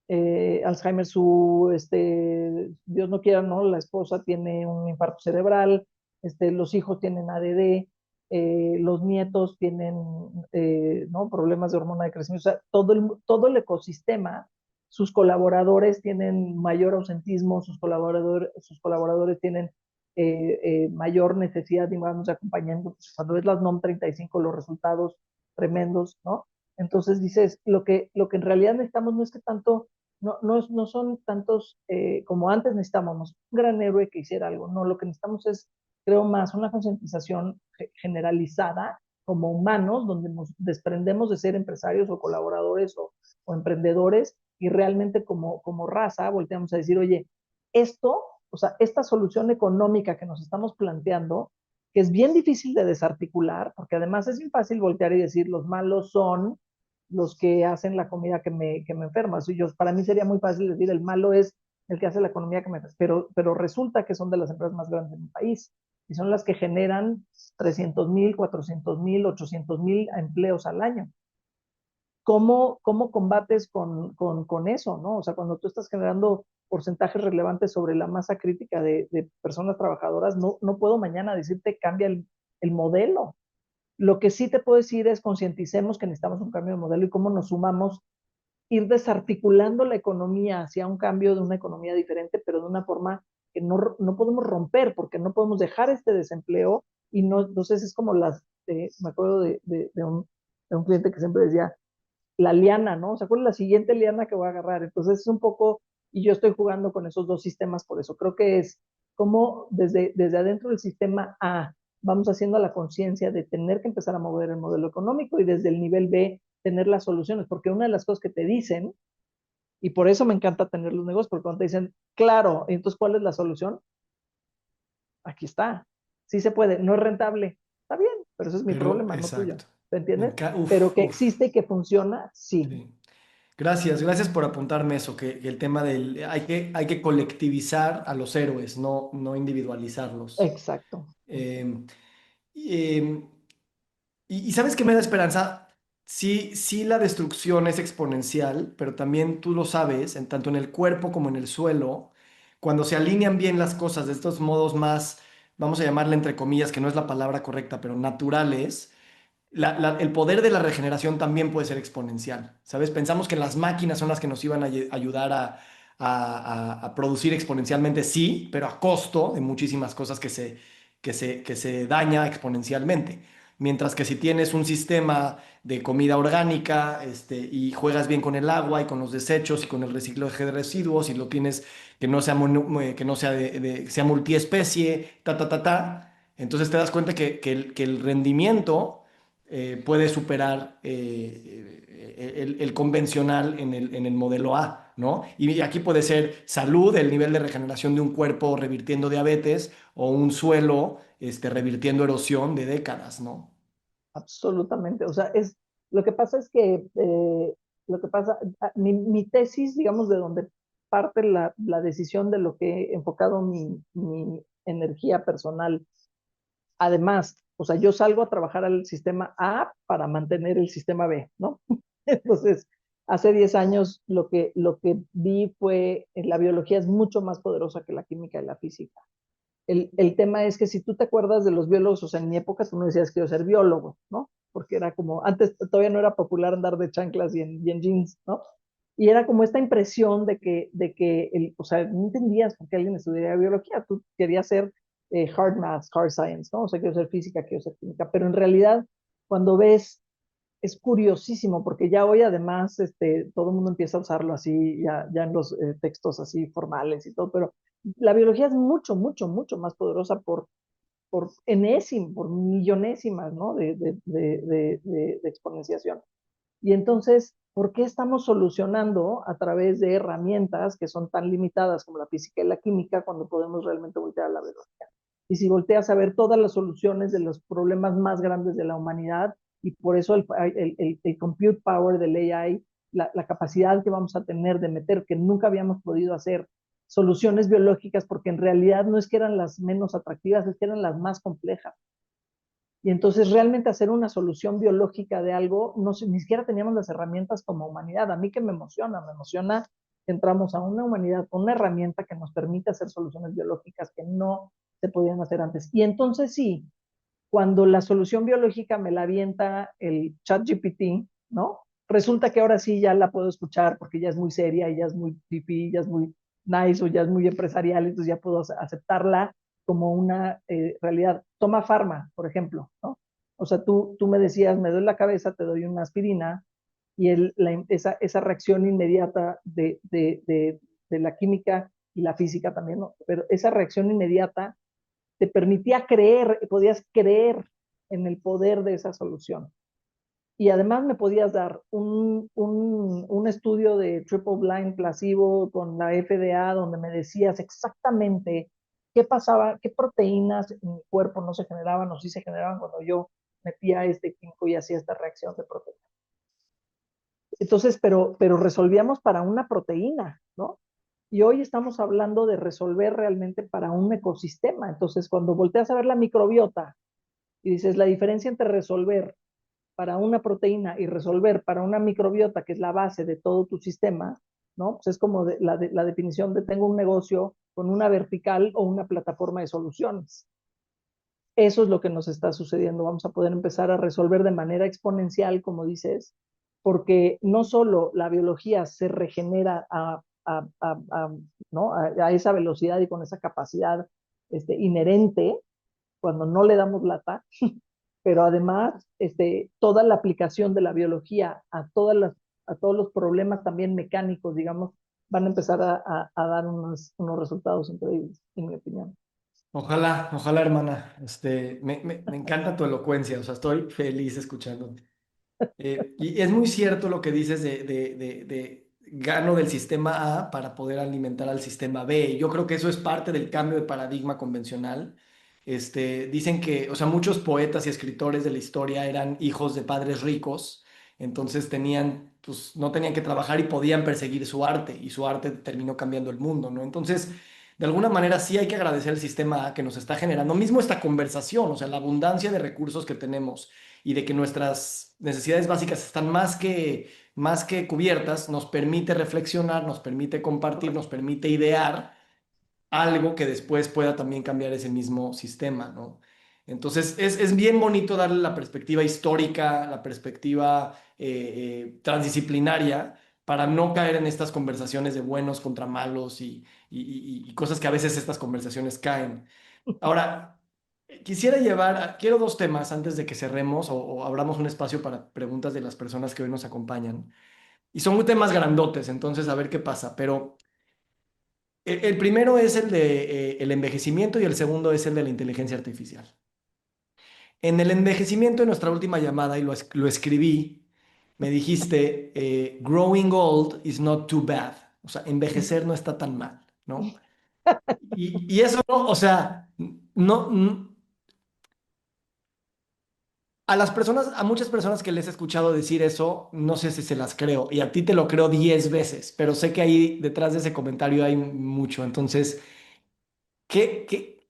Dios no quiera, ¿no? La esposa tiene un infarto cerebral, los hijos tienen ADD, los nietos tienen, ¿no? Problemas de hormona de crecimiento, o sea, todo el ecosistema, sus colaboradores tienen mayor ausentismo, sus colaboradores tienen mayor necesidad, digamos, de acompañamiento. Pues, cuando ves las NOM 35, los resultados tremendos, ¿no? Entonces dices, lo que en realidad necesitamos no es que tanto no son tantos como antes necesitábamos un gran héroe que hiciera algo, no, lo que necesitamos es, creo, más una concientización generalizada como humanos, donde nos desprendemos de ser empresarios o colaboradores o emprendedores y realmente como raza volteamos a decir, oye, esto, o sea, esta solución económica que nos estamos planteando, que es bien difícil de desarticular, porque además es bien fácil voltear y decir, los malos son los que hacen la comida que me enferma. Para mí sería muy fácil decir, el malo es el que hace la economía que me enferma, pero resulta que son de las empresas más grandes de mi país y son las que generan 300,000, 400,000, 800,000 empleos al año. ¿Cómo combates con eso, ¿no? O sea, cuando tú estás generando porcentajes relevantes sobre la masa crítica de personas trabajadoras, no puedo mañana decirte cambia el modelo. Lo que sí te puedo decir es concienticemos que necesitamos un cambio de modelo y cómo nos sumamos, ir desarticulando la economía hacia un cambio de una economía diferente, pero de una forma que no podemos romper, porque no podemos dejar este desempleo y no, entonces es como me acuerdo de un cliente que siempre decía, la liana, ¿no? O sea, ¿cuál es la siguiente liana que voy a agarrar? Entonces es un poco, y yo estoy jugando con esos dos sistemas por eso. Creo que es como desde adentro del sistema A vamos haciendo la conciencia de tener que empezar a mover el modelo económico y desde el nivel B tener las soluciones, porque una de las cosas que te dicen, y por eso me encanta tener los negocios, porque cuando te dicen, claro, entonces, ¿cuál es la solución? Aquí está. Sí se puede, no es rentable. Está bien, pero ese es mi Pero, problema, no tuyo. exacto. ¿Me entiendes? Uf, Pero que uf. existe y que funciona, sí. Sí. Gracias por apuntarme eso, que el tema del hay que colectivizar a los héroes, no individualizarlos. Exacto. Eh, y, y ¿sabes qué me da esperanza? Sí, sí, la destrucción es exponencial, pero también tú lo sabes, tanto en el cuerpo como en el suelo, cuando se alinean bien las cosas de estos modos más, vamos a llamarle entre comillas, que no es la palabra correcta, pero naturales, el poder de la regeneración también puede ser exponencial, ¿sabes? Pensamos que las máquinas son las que nos iban a ayudar a producir exponencialmente, sí, pero a costo de muchísimas cosas que se daña exponencialmente. Mientras que si tienes un sistema de comida orgánica, y juegas bien con el agua y con los desechos y con el reciclaje de residuos y lo tienes que no sea, que no sea, sea multiespecie, entonces te das cuenta que el rendimiento puede superar el convencional en el modelo A, ¿no? Y aquí puede ser salud, el nivel de regeneración de un cuerpo revirtiendo diabetes o un suelo revirtiendo erosión de décadas, ¿no? Absolutamente. O sea, lo que pasa es que, mi tesis, digamos, de donde parte la decisión de lo que he enfocado mi energía personal. Además, o sea, yo salgo a trabajar al sistema A para mantener el sistema B, ¿no? Entonces, hace 10 años lo que vi fue, la biología es mucho más poderosa que la química y la física. El tema es que si tú te acuerdas de los biólogos, o sea, en mi época tú no decías quiero ser biólogo, ¿no? porque era como, antes todavía no era popular andar de chanclas y en jeans, ¿no? Y era como esta impresión de que o sea, no entendías por qué alguien estudiaría biología, tú querías ser hard maths, hard science, ¿no? O sea, quiero ser física, quiero ser química, pero en realidad cuando ves es curiosísimo porque ya hoy además todo el mundo empieza a usarlo así, ya en los textos así formales y todo, pero la biología es mucho, mucho, mucho más poderosa por millonésimas, ¿no? De exponenciación. Y entonces, ¿por qué estamos solucionando a través de herramientas que son tan limitadas como la física y la química cuando podemos realmente voltear a la biología? Y si volteas a ver todas las soluciones de los problemas más grandes de la humanidad, y por eso el compute power del AI, la capacidad que vamos a tener de meter, que nunca habíamos podido hacer, soluciones biológicas, porque en realidad no es que eran las menos atractivas, es que eran las más complejas. Y entonces realmente hacer una solución biológica de algo, no, ni siquiera teníamos las herramientas como humanidad. A mí que me emociona que entramos a una humanidad con una herramienta que nos permite hacer soluciones biológicas que no se podían hacer antes. Y entonces sí, cuando la solución biológica me la avienta el chat GPT, ¿no? Resulta que ahora sí ya la puedo escuchar porque ya es muy seria y ya es muy pipi, ya es muy nice o ya es muy empresarial, entonces ya puedo aceptarla como una realidad. Toma farma, por ejemplo, ¿no? O sea, tú me decías, me duele la cabeza, te doy una aspirina y esa reacción inmediata de la química y la física también, ¿no? Pero esa reacción inmediata te permitía creer, podías creer en el poder de esa solución. Y además me podías dar un estudio de triple blind placebo con la FDA donde me decías exactamente qué pasaba, qué proteínas en mi cuerpo no se generaban o sí se generaban cuando yo metía este químico y hacía esta reacción de proteína. Entonces, pero resolvíamos para una proteína, ¿no? Y hoy estamos hablando de resolver realmente para un ecosistema. Entonces, cuando volteas a ver la microbiota y dices la diferencia entre resolver para una proteína y resolver para una microbiota, que es la base de todo tu sistema, ¿no? Pues es como la definición de tengo un negocio con una vertical o una plataforma de soluciones. Eso es lo que nos está sucediendo. Vamos a poder empezar a resolver de manera exponencial, como dices, porque no solo la biología se regenera ¿no? a esa velocidad y con esa capacidad inherente cuando no le damos lata, pero además toda la aplicación de la biología a todos los problemas también mecánicos, digamos, van a empezar a dar unos resultados increíbles, en mi opinión. Ojalá, ojalá, hermana. Me encanta tu elocuencia, o sea, estoy feliz escuchándote. Y es muy cierto lo que dices de gano del sistema A para poder alimentar al sistema B. Yo creo que eso es parte del cambio de paradigma convencional. Dicen que, o sea, muchos poetas y escritores de la historia eran hijos de padres ricos, entonces tenían, pues, no tenían que trabajar y podían perseguir su arte, y su arte terminó cambiando el mundo, ¿no? Entonces, de alguna manera sí hay que agradecer al sistema A que nos está generando mismo esta conversación, o sea, la abundancia de recursos que tenemos y de que nuestras necesidades básicas están más que cubiertas, nos permite reflexionar, nos permite compartir, nos permite idear algo que después pueda también cambiar ese mismo sistema, ¿no? Entonces es bien bonito darle la perspectiva histórica, la perspectiva transdisciplinaria, para no caer en estas conversaciones de buenos contra malos y cosas que a veces estas conversaciones caen. Ahora, quiero dos temas antes de que cerremos o abramos un espacio para preguntas de las personas que hoy nos acompañan. Y son temas grandotes, entonces a ver qué pasa. Pero el primero es el de el envejecimiento y el segundo es el de la inteligencia artificial. En el envejecimiento, en nuestra última llamada, y lo escribí, me dijiste, growing old is not too bad. O sea, envejecer no está tan mal, ¿no? Y eso no, o sea, no, a las personas, a muchas personas que les he escuchado decir eso, no sé si se las creo, y a ti te lo creo 10 veces, pero sé que ahí detrás de ese comentario hay mucho. Entonces,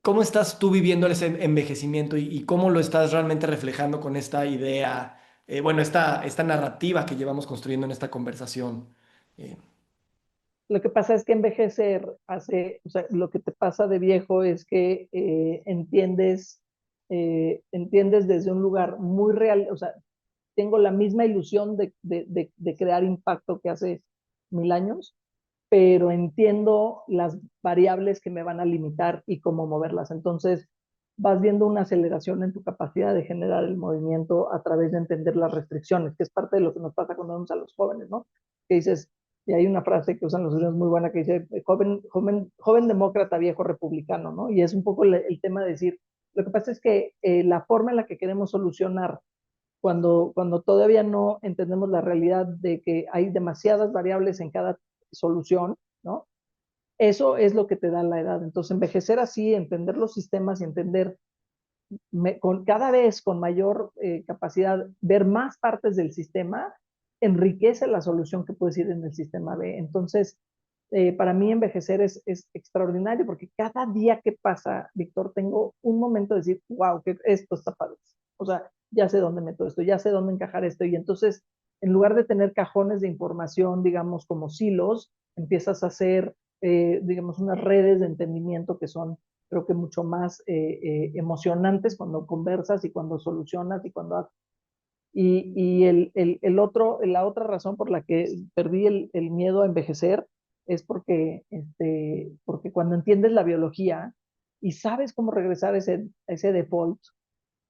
cómo estás tú viviendo ese envejecimiento y cómo lo estás realmente reflejando con esta idea, bueno, esta narrativa que llevamos construyendo en esta conversación? Eh, Lo que pasa es que envejecer o sea, lo que te pasa de viejo es que entiendes desde un lugar muy real, o sea, tengo la misma ilusión de crear impacto que hace 1000 años, pero entiendo las variables que me van a limitar y cómo moverlas. Entonces, vas viendo una aceleración en tu capacidad de generar el movimiento a través de entender las restricciones, que es parte de lo que nos pasa cuando vemos a los jóvenes, ¿no? Que dices, y hay una frase que usan los jóvenes muy buena que dice, joven demócrata, viejo republicano, ¿no? Y es un poco el tema de decir, lo que pasa es que la forma en la que queremos solucionar cuando todavía no entendemos la realidad de que hay demasiadas variables en cada solución, ¿no? Eso es lo que te da la edad. Entonces, envejecer así, entender los sistemas y entender cada vez con mayor capacidad, ver más partes del sistema, enriquece la solución que puedes ir en el sistema B. Entonces, para mí envejecer es extraordinario porque cada día que pasa, Víctor, tengo un momento de decir, wow, que esto está padre. O sea, ya sé dónde meto esto, ya sé dónde encajar esto. Y entonces, en lugar de tener cajones de información, digamos, como silos, empiezas a hacer, digamos, unas redes de entendimiento que son, creo que mucho más emocionantes cuando conversas y cuando solucionas y cuando haces. Y la otra razón por la que perdí el miedo a envejecer es porque cuando entiendes la biología y sabes cómo regresar ese default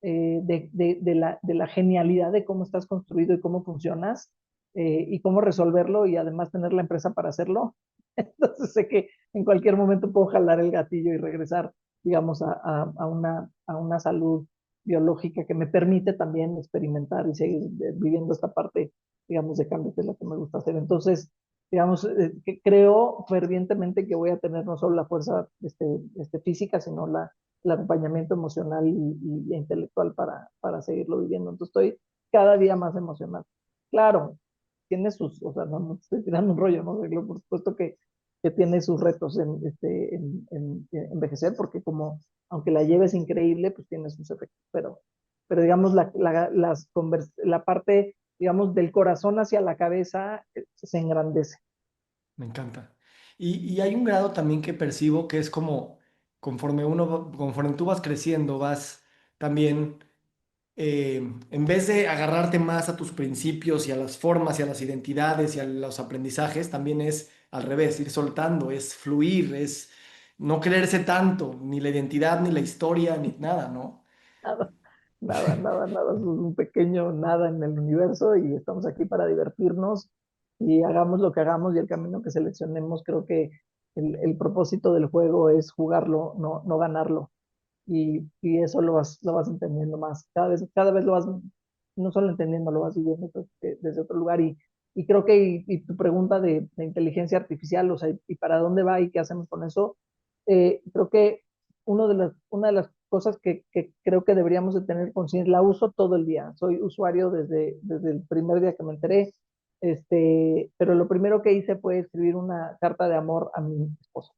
de la genialidad de cómo estás construido y cómo funcionas y cómo resolverlo y además tener la empresa para hacerlo. Entonces sé que en cualquier momento puedo jalar el gatillo y regresar, digamos, a una salud biológica que me permite también experimentar y seguir viviendo esta parte, digamos, de cambio que es lo que me gusta hacer. Entonces, digamos, que creo fervientemente que voy a tener no solo la fuerza física, sino el acompañamiento emocional y intelectual para seguirlo viviendo. Entonces estoy cada día más emocionado. Claro, tiene o sea, no estoy tirando un rollo, ¿no? Por supuesto que tiene sus retos en envejecer, porque aunque la lleves increíble, pues tiene sus efectos, pero digamos, la parte, digamos, del corazón hacia la cabeza se engrandece. Me encanta. Y hay un grado también que percibo que es como conforme tú vas creciendo, vas también, en vez de agarrarte más a tus principios y a las formas y a las identidades y a los aprendizajes, también es al revés, ir soltando, es fluir, es no creerse tanto, ni la identidad, ni la historia, ni nada, ¿no? Nada, nada, nada, nada, es un pequeño nada en el universo y estamos aquí para divertirnos y hagamos lo que hagamos y el camino que seleccionemos, creo que el propósito del juego es jugarlo, no ganarlo. Y eso lo vas entendiendo más. Cada vez lo vas, no solo entendiendo, lo vas viviendo desde otro lugar. Y creo que y tu pregunta de inteligencia artificial, o sea, y para dónde va y qué hacemos con eso, creo que una de las cosas que creo que deberíamos de tener conciencia, la uso todo el día. Soy usuario desde el primer día que me enteré, pero lo primero que hice fue escribir una carta de amor a mi esposo.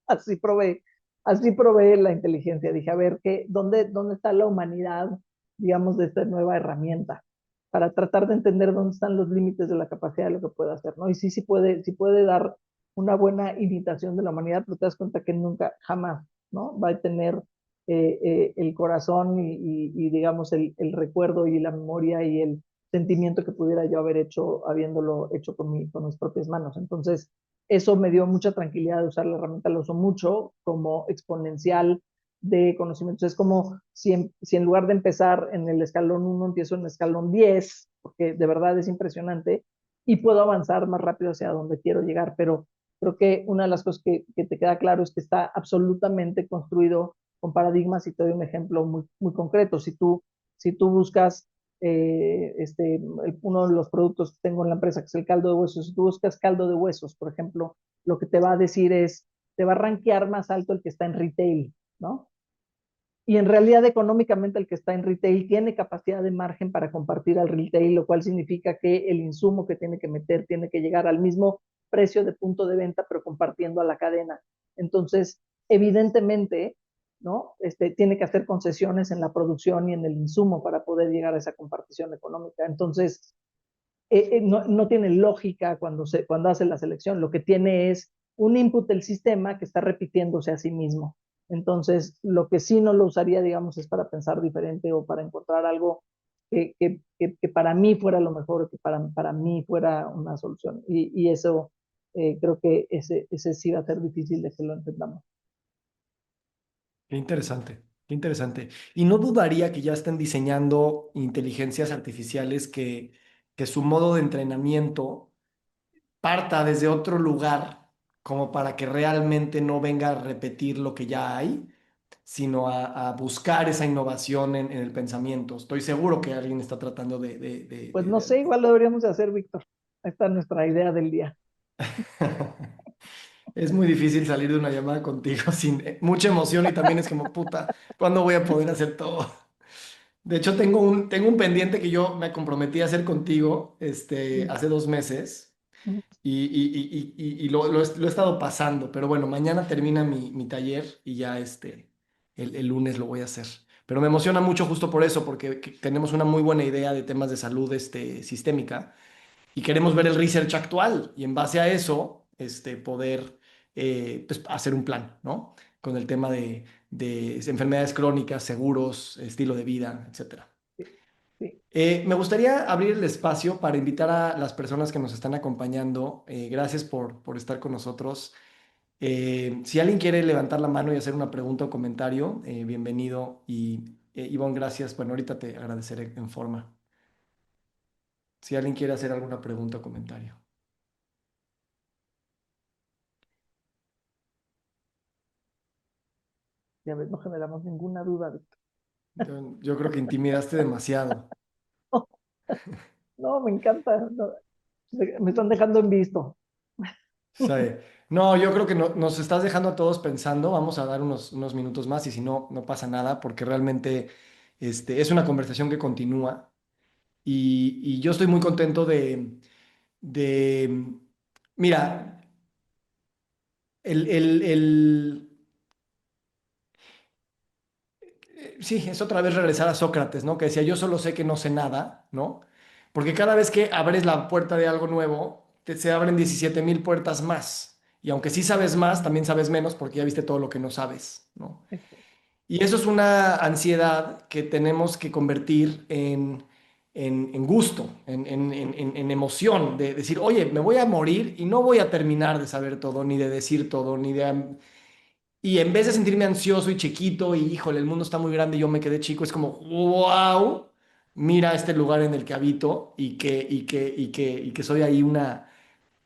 Así probé, así probé la inteligencia. Dije, a ver, ¿dónde está la humanidad, digamos, de esta nueva herramienta? Para tratar de entender dónde están los límites de la capacidad de lo que puede hacer, ¿no? Y sí puede dar una buena imitación de la humanidad, pero te das cuenta que nunca, jamás, ¿no? Va a tener el corazón y, digamos, el recuerdo y la memoria y el sentimiento que pudiera yo haber hecho, habiéndolo hecho con mis propias manos. Entonces, eso me dio mucha tranquilidad de usar la herramienta, la uso mucho como exponencial de conocimientos. Es como si en lugar de empezar en el escalón 1, empiezo en el escalón 10, porque de verdad es impresionante, y puedo avanzar más rápido hacia donde quiero llegar, pero creo que una de las cosas que te queda claro es que está absolutamente construido con paradigmas y te doy un ejemplo muy, muy concreto. Si tú buscas uno de los productos que tengo en la empresa, que es el caldo de huesos. Si tú buscas caldo de huesos, por ejemplo, lo que te va a decir te va a rankear más alto el que está en retail, ¿no? Y en realidad económicamente el que está en retail tiene capacidad de margen para compartir al retail, lo cual significa que el insumo que tiene que meter tiene que llegar al mismo precio de punto de venta, pero compartiendo a la cadena. Entonces, evidentemente, ¿no? Tiene que hacer concesiones en la producción y en el insumo para poder llegar a esa compartición económica. Entonces, no tiene lógica cuando hace la selección. Lo que tiene es un input del sistema que está repitiéndose a sí mismo. Entonces, lo que sí no lo usaría, digamos, es para pensar diferente o para encontrar algo que para mí fuera lo mejor, que para mí fuera una solución. Y eso creo que ese sí va a ser difícil de que lo entendamos. Qué interesante, qué interesante. Y no dudaría que ya estén diseñando inteligencias artificiales que su modo de entrenamiento parta desde otro lugar, como para que realmente no venga a repetir lo que ya hay, sino a buscar esa innovación en el pensamiento. Estoy seguro que alguien está tratando Pues no sé, igual lo deberíamos de hacer, Víctor. Esta es nuestra idea del día. Es muy difícil salir de una llamada contigo sin mucha emoción y también es como, puta, ¿cuándo voy a poder hacer todo? De hecho, tengo un pendiente que yo me comprometí a hacer contigo hace 2 meses y lo he estado pasando, pero bueno, mañana termina mi taller y ya el lunes lo voy a hacer. Pero me emociona mucho justo por eso, porque tenemos una muy buena idea de temas de salud sistémica y queremos ver el research actual y en base a eso poder pues, hacer un plan, ¿no? Con el tema de enfermedades crónicas, seguros, estilo de vida, etcétera. Sí, sí. Me gustaría abrir el espacio para invitar a las personas que nos están acompañando. Gracias por estar con nosotros. Si alguien quiere levantar la mano y hacer una pregunta o comentario, bienvenido. Y Ivonne, gracias. Bueno, ahorita te agradeceré en forma. Si alguien quiere hacer alguna pregunta o comentario. Ya ves, no generamos ninguna duda, Víctor. Yo creo que intimidaste demasiado. No, me encanta. No, me están dejando en visto. Sí. No, yo creo que nos estás dejando a todos pensando. Vamos a dar unos minutos más y si no, no pasa nada porque realmente es una conversación que continúa y yo estoy muy contento de mira, el, el, el, sí, es otra vez regresar a Sócrates, ¿no? Que decía, yo solo sé que no sé nada, ¿no? Porque cada vez que abres la puerta de algo nuevo, se abren 17,000 puertas más. Y aunque sí sabes más, también sabes menos porque ya viste todo lo que no sabes, ¿no? Y eso es una ansiedad que tenemos que convertir en gusto, en emoción, de decir, oye, me voy a morir y no voy a terminar de saber todo, ni de decir todo, ni de... Y en vez de sentirme ansioso y chiquito y, híjole, el mundo está muy grande y yo me quedé chico, es como, wow, mira este lugar en el que habito y que soy ahí una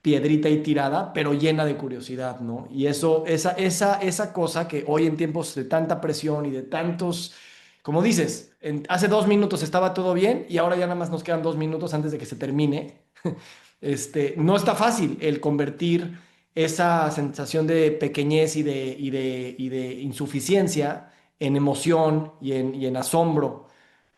piedrita y tirada, pero llena de curiosidad, ¿no? Y eso, esa cosa que hoy en tiempos de tanta presión y de tantos, como dices, hace 2 minutos estaba todo bien y ahora ya nada más nos quedan 2 minutos antes de que se termine. No está fácil el convertir esa sensación de pequeñez y de insuficiencia en emoción y en asombro,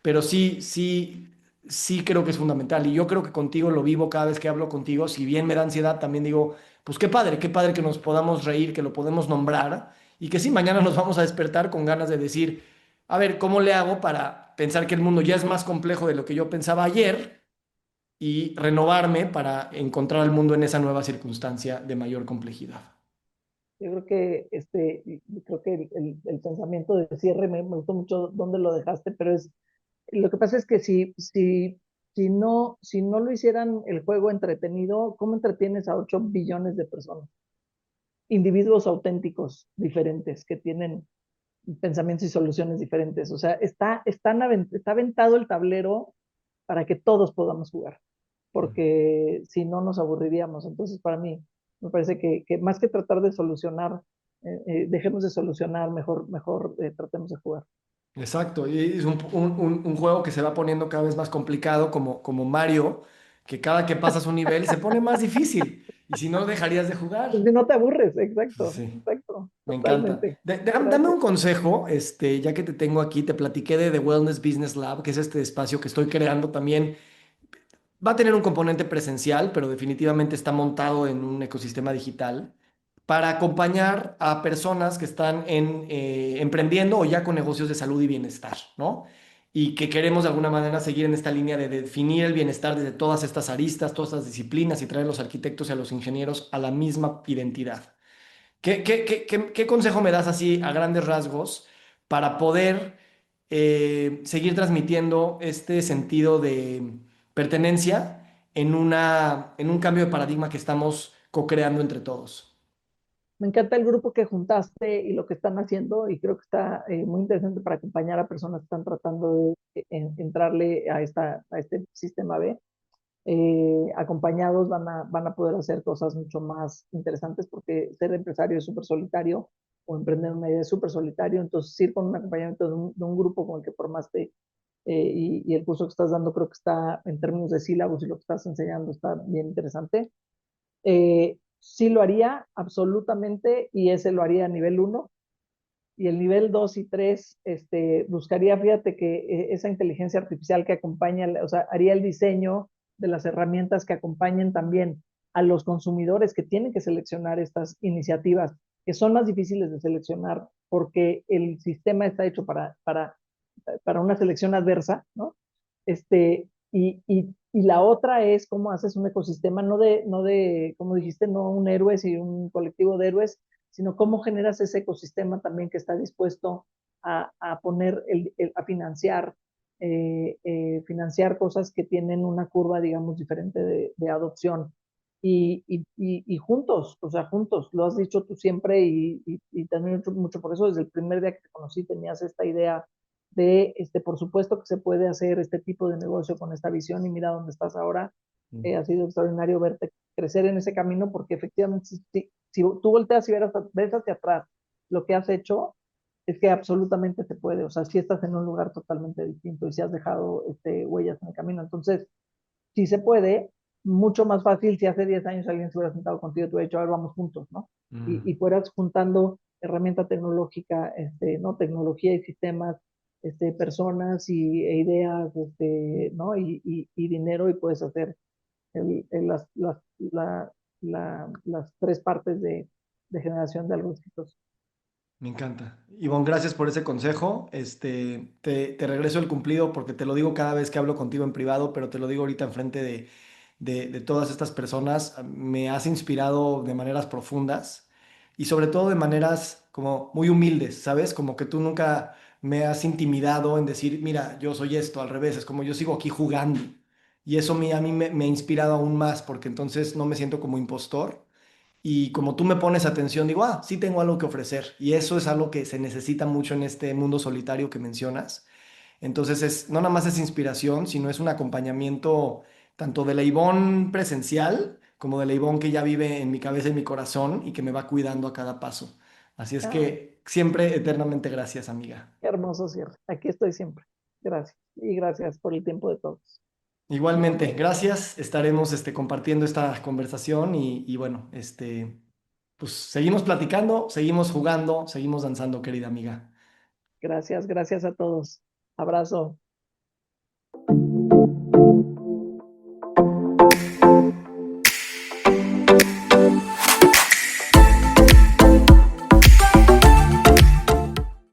pero sí, sí, sí creo que es fundamental. Y yo creo que contigo lo vivo cada vez que hablo contigo. Si bien me da ansiedad, también digo, pues qué padre que nos podamos reír, que lo podemos nombrar y que sí, mañana nos vamos a despertar con ganas de decir, a ver, ¿cómo le hago para pensar que el mundo ya es más complejo de lo que yo pensaba ayer y renovarme para encontrar el mundo en esa nueva circunstancia de mayor complejidad? Yo creo que creo que el pensamiento de cierre me gustó mucho dónde lo dejaste, pero es lo que pasa es que si no lo hicieran el juego entretenido, ¿cómo entretienes a 8 billones de personas? Individuos auténticos, diferentes, que tienen pensamientos y soluciones diferentes. O sea, está aventado el tablero para que todos podamos jugar, porque si no nos aburriríamos. Entonces, para mí, me parece que más que tratar de solucionar, dejemos de solucionar, mejor tratemos de jugar. Exacto, y es un juego que se va poniendo cada vez más complicado, como Mario, que cada que pasas un nivel se pone más difícil, y si no, dejarías de Pues si jugar. no te aburres, exacto, Sí, exacto, me encanta. totalmente. Dame Gracias. un consejo, ya que te tengo aquí, te platiqué de The Wellness Business Lab, que es este espacio que estoy creando también. Va a tener un componente presencial, pero definitivamente está montado en un ecosistema digital para acompañar a personas que están emprendiendo o ya con negocios de salud y bienestar, ¿no? Y que queremos de alguna manera seguir en esta línea de definir el bienestar desde todas estas aristas, todas estas disciplinas y traer a los arquitectos y a los ingenieros a la misma identidad. ¿Qué consejo me das así a grandes rasgos para poder seguir transmitiendo este sentido de pertenencia en un cambio de paradigma que estamos co-creando entre todos. Me encanta el grupo que juntaste y lo que están haciendo y creo que está muy interesante para acompañar a personas que están tratando de entrarle a este sistema B. Acompañados van a poder hacer cosas mucho más interesantes porque ser empresario es súper solitario o emprender una idea es súper solitario, entonces ir con un acompañamiento de un grupo con el que formaste y el curso que estás dando creo que está en términos de sílabos y lo que estás enseñando está bien interesante. Sí lo haría absolutamente y ese lo haría a nivel uno y el nivel 2 y 3 buscaría, fíjate que esa inteligencia artificial que acompaña, o sea, haría el diseño de las herramientas que acompañen también a los consumidores que tienen que seleccionar estas iniciativas, que son más difíciles de seleccionar porque el sistema está hecho para una selección adversa, ¿no? Y la otra es cómo haces un ecosistema, no de, como dijiste, no un héroe, sino un colectivo de héroes, sino cómo generas ese ecosistema también que está dispuesto a poner, a financiar, financiar cosas que tienen una curva, digamos, diferente de adopción. Y juntos, o sea, juntos, lo has dicho tú siempre y también mucho por eso, desde el primer día que te conocí tenías esta idea de, por supuesto que se puede hacer este tipo de negocio con esta visión y mira dónde estás ahora. Ha sido extraordinario verte crecer en ese camino porque efectivamente si tú volteas y ves hacia atrás lo que has hecho, es que absolutamente se puede. O sea, si estás en un lugar totalmente distinto y si has dejado huellas en el camino. Entonces, si se puede, mucho más fácil si hace 10 años alguien se hubiera sentado contigo y te hubiera dicho, a ver, vamos juntos, ¿no? Y fueras juntando herramienta tecnológica, ¿no? Tecnología y sistemas, personas e ideas, ¿no? Y dinero y puedes hacer la, las tres partes de generación de algo exitoso. Me encanta. Ivonne, gracias por ese consejo. Te regreso el cumplido porque te lo digo cada vez que hablo contigo en privado, pero te lo digo ahorita enfrente de todas estas personas. Me has inspirado de maneras profundas y sobre todo de maneras como muy humildes, ¿sabes? Como que tú nunca me has intimidado en decir, mira, yo soy esto, al revés, es como yo sigo aquí jugando. Y eso a mí me ha inspirado aún más porque entonces no me siento como impostor y como tú me pones atención, digo, ah, sí tengo algo que ofrecer. Y eso es algo que se necesita mucho en este mundo solitario que mencionas. Entonces, no nada más es inspiración, sino es un acompañamiento tanto de la Ivonne presencial como de la Ivonne que ya vive en mi cabeza y mi corazón y que me va cuidando a cada paso. Así es Ah, que siempre eternamente gracias, amiga. qué hermoso cierre. Aquí estoy siempre. Gracias. Y gracias por el tiempo de todos. Igualmente, gracias. Estaremos compartiendo esta conversación y bueno, pues seguimos platicando, seguimos jugando, seguimos danzando, querida amiga. Gracias, gracias a todos. Abrazo.